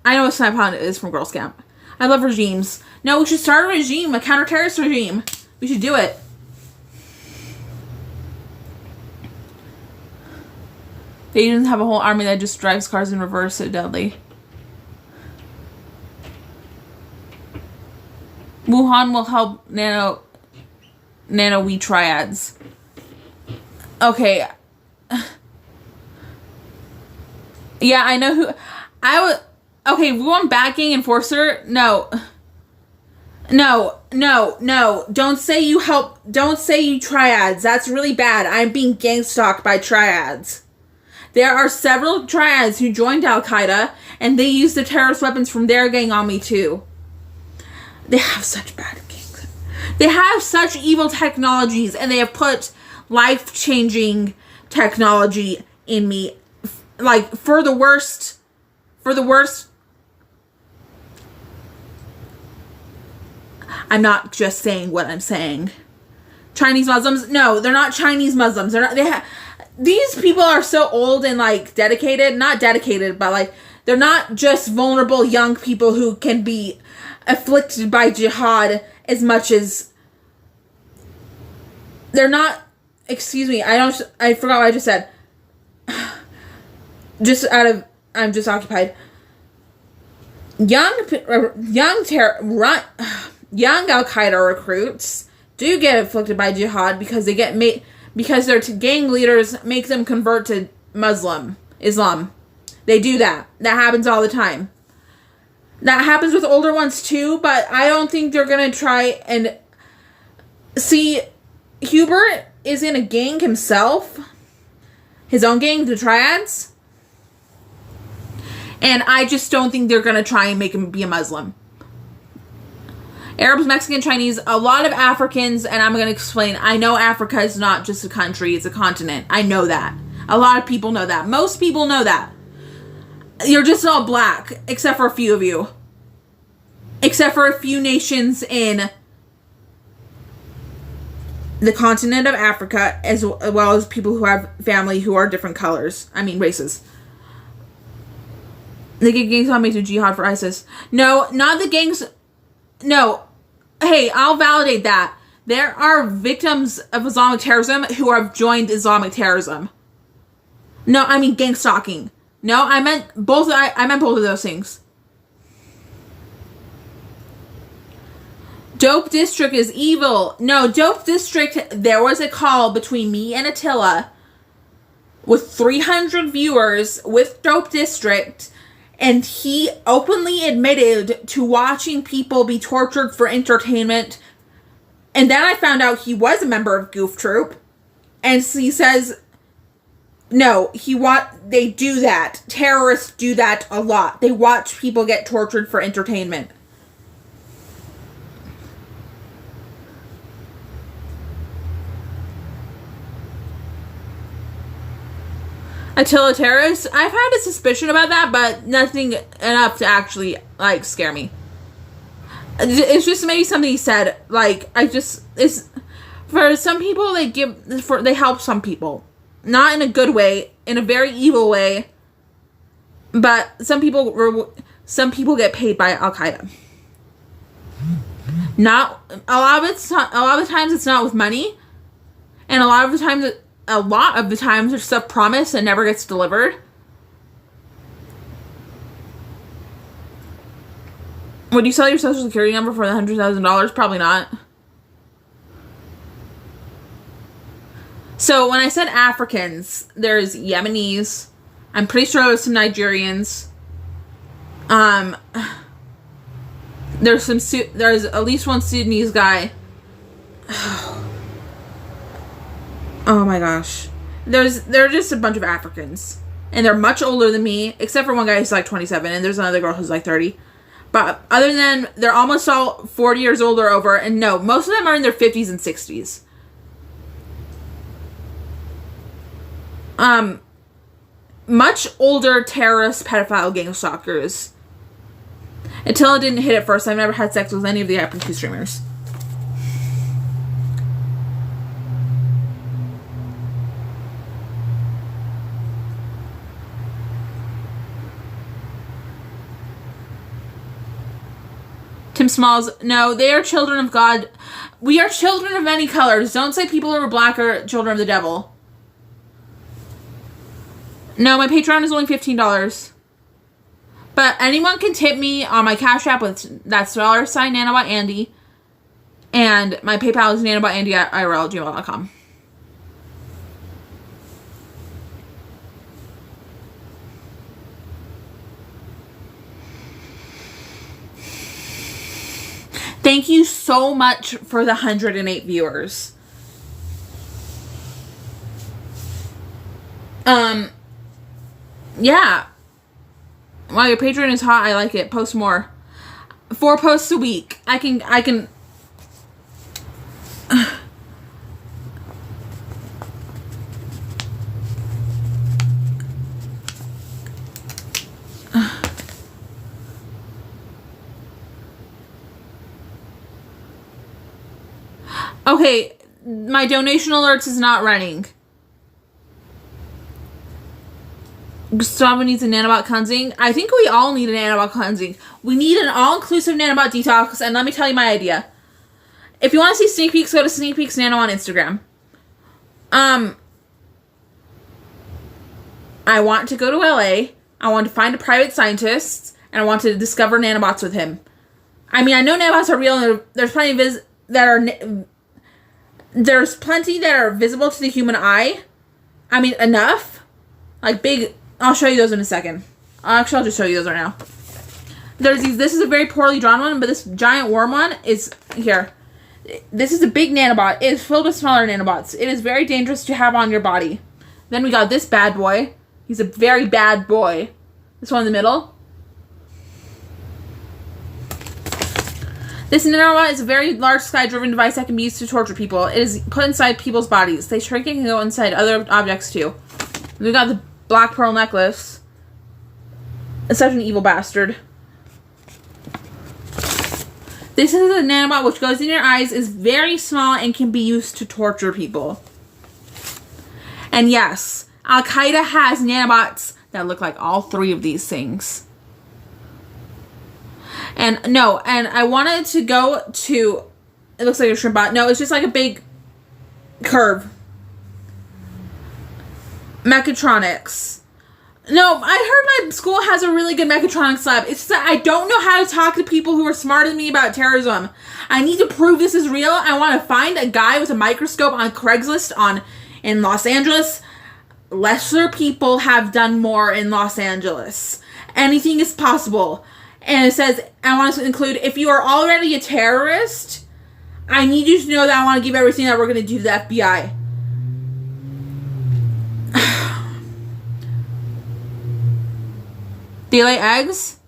[SPEAKER 1] I know a snipe hunt is from Girl Scout. I love regimes. No, we should start a regime, a counter-terrorist regime. We should do it. The Asians have a whole army that just drives cars in reverse so deadly. Wuhan will help nano we triads. Okay. Yeah, I know who I would. Okay, Wuhan backing enforcer. No. Don't say you help. Don't say you triads. That's really bad. I'm being gang stalked by triads. There are several triads who joined Al Qaeda, and they used the terrorist weapons from their gang on me too. They have such bad gangs. They have such evil technologies, and they have put life-changing technology in me. Like, for the worst. I'm not just saying what I'm saying. Chinese Muslims? No, they're not Chinese Muslims. They're not. These people are so old and like dedicated. Not dedicated, but like they're not just vulnerable young people who can be afflicted by jihad as much as they're not. Excuse me. I forgot what I just said. I'm young Al-Qaeda recruits do get afflicted by jihad because they get because their gang leaders make them convert to Islam. They do that. That happens all the time. That happens with older ones too, but I don't think they're going to try and... See, Hubert is in a gang himself. His own gang, the Triads. And I just don't think they're going to try and make him be a Muslim. Arabs, Mexican, Chinese, a lot of Africans, and I'm going to explain. I know Africa is not just a country, it's a continent. I know that. A lot of people know that. Most people know that. You're just all black, except for a few of you. Except for a few nations in the continent of Africa, as well as people who have family who are different colors. I mean, races. They get gangs on made to jihad for ISIS. No, not the gangs. No. Hey, I'll validate that. There are victims of Islamic terrorism who have joined Islamic terrorism. No, I mean gang stalking. No, I meant both. I meant both of those things. Dope District is evil. No, Dope District, there was a call between me and Attila with 300 viewers with Dope District, and he openly admitted to watching people be tortured for entertainment. And then I found out he was a member of Goof Troop, and he says, no, they do that. Terrorists do that a lot. They watch people get tortured for entertainment. Attila terrorists? I've had a suspicion about that, but nothing enough to actually, scare me. It's just maybe something he said. It's... For some people, they help some people. Not in a good way, in a very evil way. But some people get paid by Al-Qaeda. Not... A lot of the times it's not with money. And a lot of the times there's stuff promised and never gets delivered. Would you sell your social security number for $100,000? Probably not. So when I said Africans, there's Yemenis. I'm pretty sure there's some Nigerians. There's at least one Sudanese guy. Oh my gosh. They're just a bunch of Africans. And they're much older than me, except for one guy who's 27, and there's another girl who's 30. But other than, they're almost all 40 years old or over, and no, most of them are in their 50s and 60s. Much older terrorist pedophile gang stalkers. Until it didn't hit at first, I've never had sex with any of the IPQ streamers. Tim Smalls, no, they are children of God. We are children of many colors. Don't say people who are black are children of the devil. No, my Patreon is only $15. But anyone can tip me on my Cash App with that $sign nanobotandy. And my PayPal is nanobotandy@irl@gmail.com. Thank you so much for the 108 viewers. Yeah. Wow, your Patreon is hot. I like it. Post more. 4 posts a week. I can... Okay, my donation alerts is not running. Gustavo needs a nanobot cleansing. I think we all need a nanobot cleansing. We need an all-inclusive nanobot detox, and let me tell you my idea. If you want to see sneak peeks, go to Sneak Peeks Nano on Instagram. I want to go to LA. I want to find a private scientist, and I want to discover nanobots with him. I mean, I know nanobots are real, and there's plenty there's plenty that are visible to the human eye. I mean, enough. Like big, I'll show you those in a second. Actually, I'll just show you those right now. There's these, this is a very poorly drawn one, but this giant worm one is here. This is a big nanobot. It is filled with smaller nanobots. It is very dangerous to have on your body. Then we got this bad boy. He's a very bad boy. This one in the middle. This nanobot is a very large sky-driven device that can be used to torture people. It is put inside people's bodies. They shrink and can go inside other objects too. We got the black pearl necklace. It's such an evil bastard. This is a nanobot which goes in your eyes, is very small, and can be used to torture people. And yes, Al-Qaeda has nanobots that look like all three of these things. And no, and I wanted to go to, it looks like a shrimp bot. No, it's just like a big curve. Mechatronics. No, I heard my school has a really good mechatronics lab. It's just that I don't know how to talk to people who are smarter than me about terrorism. I need to prove this is real. I want to find a guy with a microscope on Craigslist in Los Angeles. Lesser people have done more in Los Angeles. Anything is possible. And it says, I want to include, if you are already a terrorist, I need you to know that I want to give everything that we're going to do to the FBI. They lay eggs.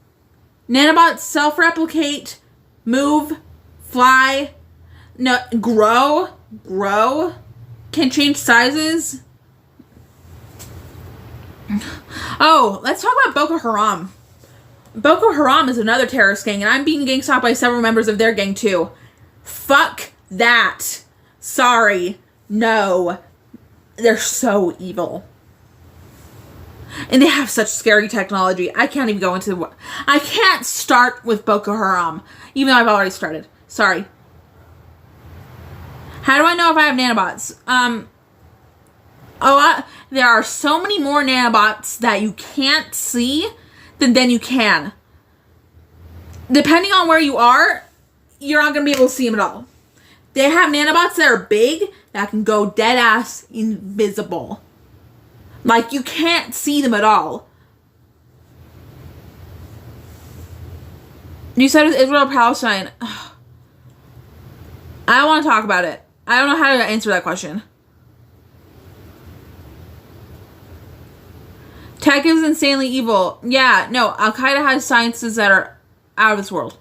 [SPEAKER 1] Nanobots self-replicate, move, fly, no, grow, can change sizes. Oh, let's talk about Boko Haram. Boko Haram is another terrorist gang, and I'm being gang stalked by several members of their gang too. Fuck that. Sorry. No. They're so evil. And they have such scary technology. I can't even go into I can't start with Boko Haram, even though I've already started. Sorry. How do I know if I have nanobots? There are so many more nanobots that you can't see than you can. Depending on where you are, you're not going to be able to see them at all. They have nanobots that are big that can go dead ass invisible. Like, you can't see them at all. You said it was Israel or Palestine. Ugh. I don't want to talk about it. I don't know how to answer that question. Tech is insanely evil. Yeah, no, Al-Qaeda has sciences that are out of this world.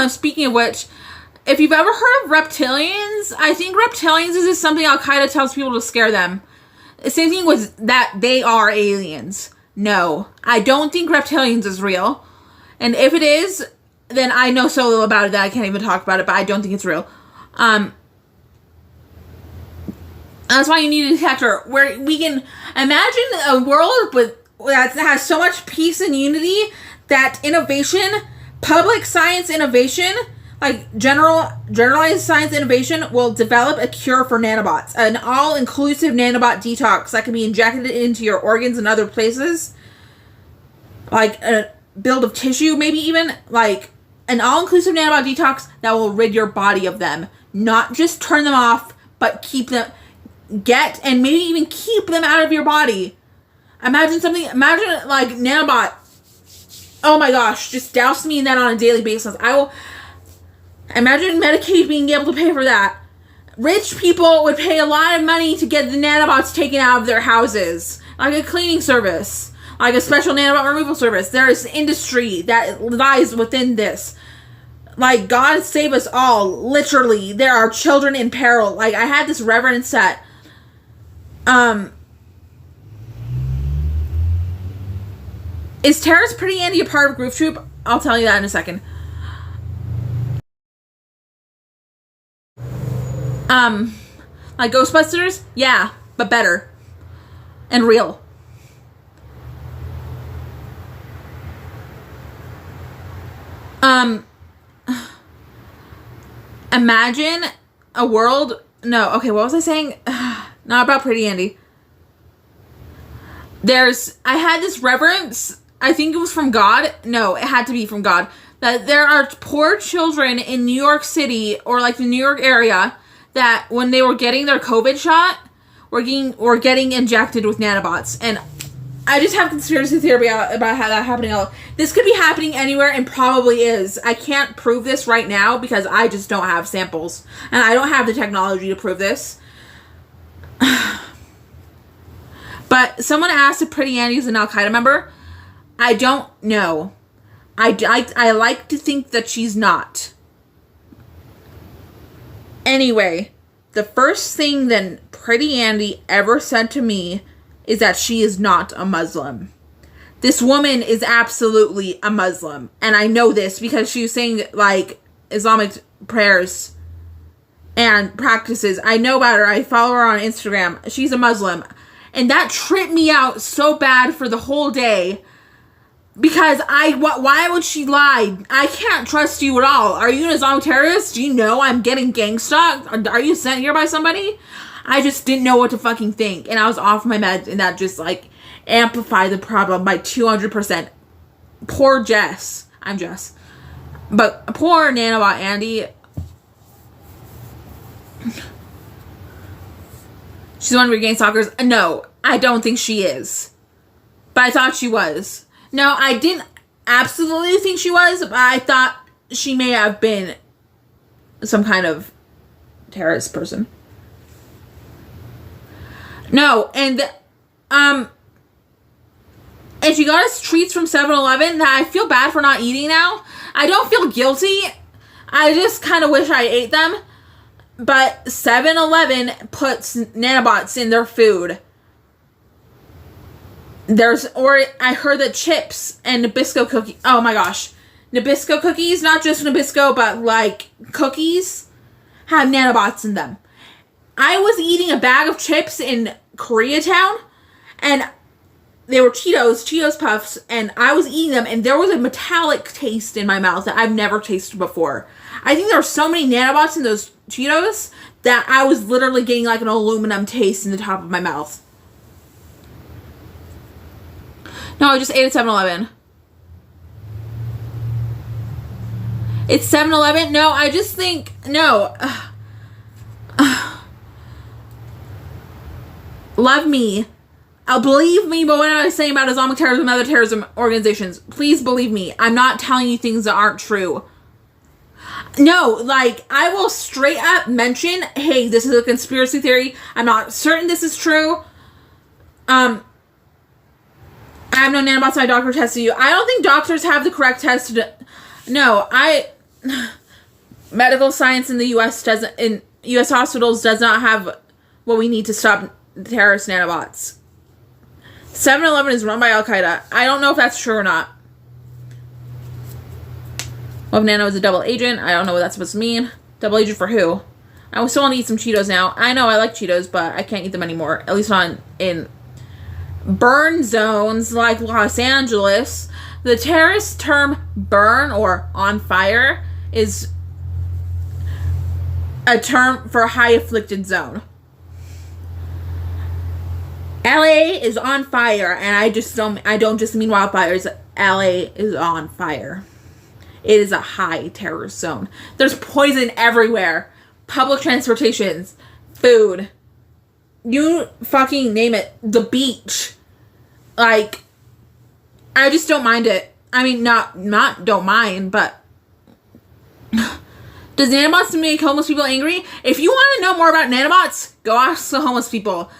[SPEAKER 1] Speaking of which, if you've ever heard of reptilians, I think reptilians is just something Al-Qaeda tells people to scare them. Same thing with that they are aliens. No, I don't think reptilians is real. And if it is, then I know so little about it that I can't even talk about it, but I don't think it's real. That's why you need a detector where we can imagine a world that has so much peace and unity that innovation, public science innovation, like generalized science innovation will develop a cure for nanobots. An all-inclusive nanobot detox that can be injected into your organs and other places. Like a build of tissue, maybe even. Like an all-inclusive nanobot detox that will rid your body of them. Not just turn them off, but keep them... Get and maybe even keep them out of your body. Imagine like nanobot. Oh my gosh, just douse me in that on a daily basis. I will imagine Medicaid being able to pay for that. Rich people would pay a lot of money to get the nanobots taken out of their houses. Like a cleaning service. Like a special nanobot removal service. There is industry that lies within this. Like, God save us all. Literally, there are children in peril. Like, I had this reverend set. Is Terrace Pretty Andy a part of Groove Troop? I'll tell you that in a second. Like Ghostbusters? Yeah, but better. And real. Imagine a world... No, okay, what was I saying? Not about Pretty Andy. I had this reverence, I think it was from God. No, it had to be from God. that there are poor children in New York City or like the New York area that when they were getting their COVID shot were getting injected with nanobots. And I just have conspiracy theory about how that happening. This could be happening anywhere and probably is. I can't prove this right now because I just don't have samples. And I don't have the technology to prove this. But someone asked if Pretty Andy's an Al-Qaeda member. I don't know. I like to think that she's not. Anyway, the first thing that Pretty Andy ever said to me is that she is not a Muslim. This woman is absolutely a Muslim. And I know this because she was saying, like, Islamic prayers and practices. I know about her. I follow her on Instagram. She's a Muslim. And that tripped me out so bad for the whole day. Because why would she lie? I can't trust you at all. Are you an Islamic terrorist? Do you know I'm getting gang stalked? Are you sent here by somebody? I just didn't know what to fucking think. And I was off my meds, and that just, like, amplified the problem by 200%. Poor Jess. I'm Jess. But poor Nanobot Andy. She's one of your gang stalkers. No, I don't think she is. But I thought she was. No, I didn't absolutely think she was, but I thought she may have been some kind of terrorist person. No, and she got us treats from 7-Eleven that I feel bad for not eating now. I don't feel guilty. I just kind of wish I ate them. But 7-Eleven puts nanobots in their food. I heard that chips and Nabisco cookies. Oh my gosh. Nabisco cookies, not just Nabisco, but like cookies, have nanobots in them. I was eating a bag of chips in Koreatown, and they were Cheetos Puffs, and I was eating them, and there was a metallic taste in my mouth that I've never tasted before. I think there were so many nanobots in those Cheetos that I was literally getting like an aluminum taste in the top of my mouth. No, I just ate at 7-Eleven. It's 7-Eleven? No, I just think, no. Love me. Believe me, but what I was saying about Islamic terrorism and other terrorism organizations, please believe me. I'm not telling you things that aren't true. No, like, I will straight up mention, hey, this is a conspiracy theory. I'm not certain this is true. I have no nanobots. My doctor tested you. I don't think doctors have the correct test to no, medical science in the U.S. hospitals does not have what we need to stop terrorist nanobots. 7-Eleven is run by Al-Qaeda. I don't know if that's true or not. Well, if Nano is a double agent, I don't know what that's supposed to mean. Double agent for who? I still want to eat some Cheetos now. I know I like Cheetos, but I can't eat them anymore. At least not in burn zones like Los Angeles. The terrorist term burn or on fire is a term for a high afflicted zone. LA is on fire, and I don't just mean wildfires. LA is on fire. It is a high terrorist zone. There's poison everywhere. Public transportations, food, you fucking name it. The beach. Like, I just don't mind it. I mean, not don't mind, but does nanobots make homeless people angry? If you want to know more about nanobots, go ask the homeless people.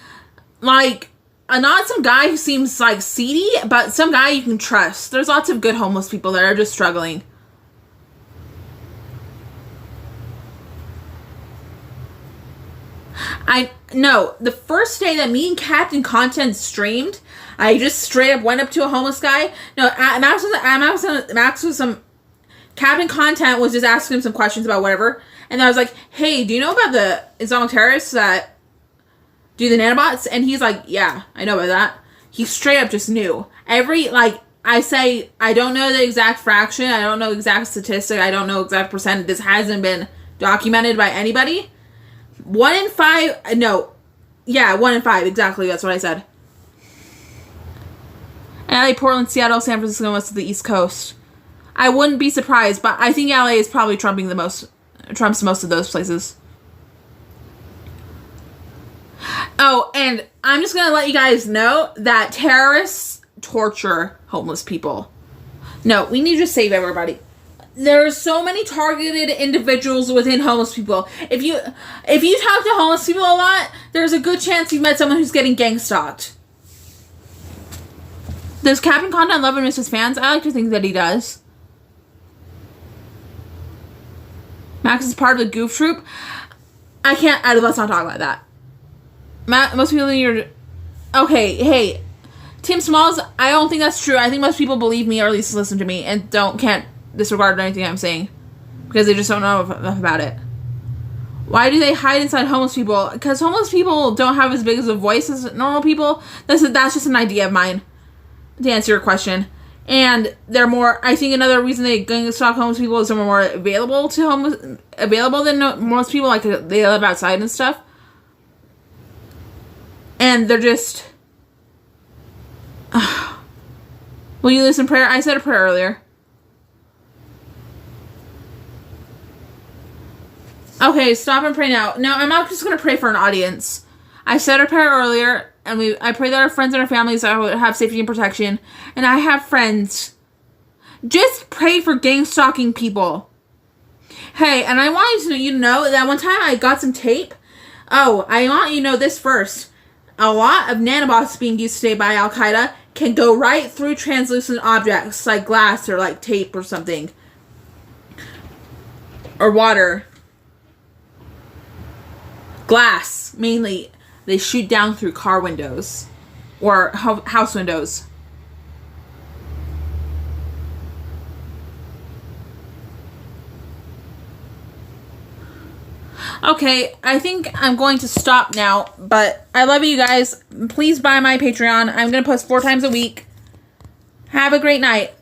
[SPEAKER 1] Like, not some guy who seems like seedy, but some guy you can trust. There's lots of good homeless people that are just struggling. No, the first day that me and Captain Content streamed, I just straight up went up to a homeless guy. No, Max was some, Captain Content was just asking him some questions about whatever. And I was like, hey, do you know about the Islamic terrorists that do the nanobots? And he's like, yeah, I know about that. He straight up just knew. I say, I don't know the exact fraction. I don't know exact statistic. I don't know exact percent. This hasn't been documented by anybody. 1 in 5, no. Yeah, 1 in 5, exactly. That's what I said. LA, Portland, Seattle, San Francisco, west of the East Coast. I wouldn't be surprised, but I think LA is probably trumps most of those places. Oh, and I'm just gonna let you guys know that terrorists torture homeless people. No, we need to save everybody. There's so many targeted individuals within homeless people. If you talk to homeless people a lot, there's a good chance you've met someone who's getting gang stalked. Does Captain Content love and miss his fans? I like to think that he does. Max is part of the goof troop. Let's not talk about that. Most people think you're... Okay, hey. Tim Smalls, I don't think that's true. I think most people believe me, or at least listen to me, and can't disregard anything I'm saying. Because they just don't know enough about it. Why do they hide inside homeless people? Because homeless people don't have as big as a voice as normal people. That's just an idea of mine, to answer your question. And they're more... I think another reason they gang stalk homeless people is they're more available than most people. Like, they live outside and stuff. And they're just... Will you listen prayer? I said a prayer earlier. Okay, stop and pray now. No, I'm not just going to pray for an audience. I said a prayer earlier, and I pray that our friends and our families have safety and protection. And I have friends. Just pray for gang stalking people. Hey, and I want you to know that one time I got some tape. Oh, I want you to know this first. A lot of nanobots being used today by Al-Qaeda can go right through translucent objects like glass or like tape or something. Or water. Glass, mainly. They shoot down through car windows. Or house windows. Okay, I think I'm going to stop now, but I love you guys. Please buy my Patreon. I'm going to post 4 times a week. Have a great night.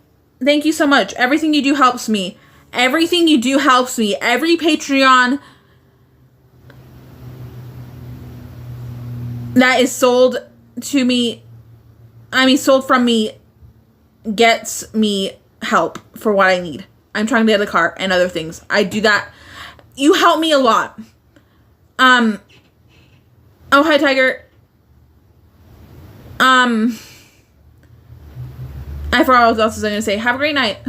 [SPEAKER 1] Thank you so much. Everything you do helps me. Everything you do helps me. Every Patreon that is sold to me, sold from me, gets me help for what I need. I'm trying to get a car and other things. I do that. You help me a lot. Oh, hi, Tiger. I forgot what else I was going to say. Have a great night.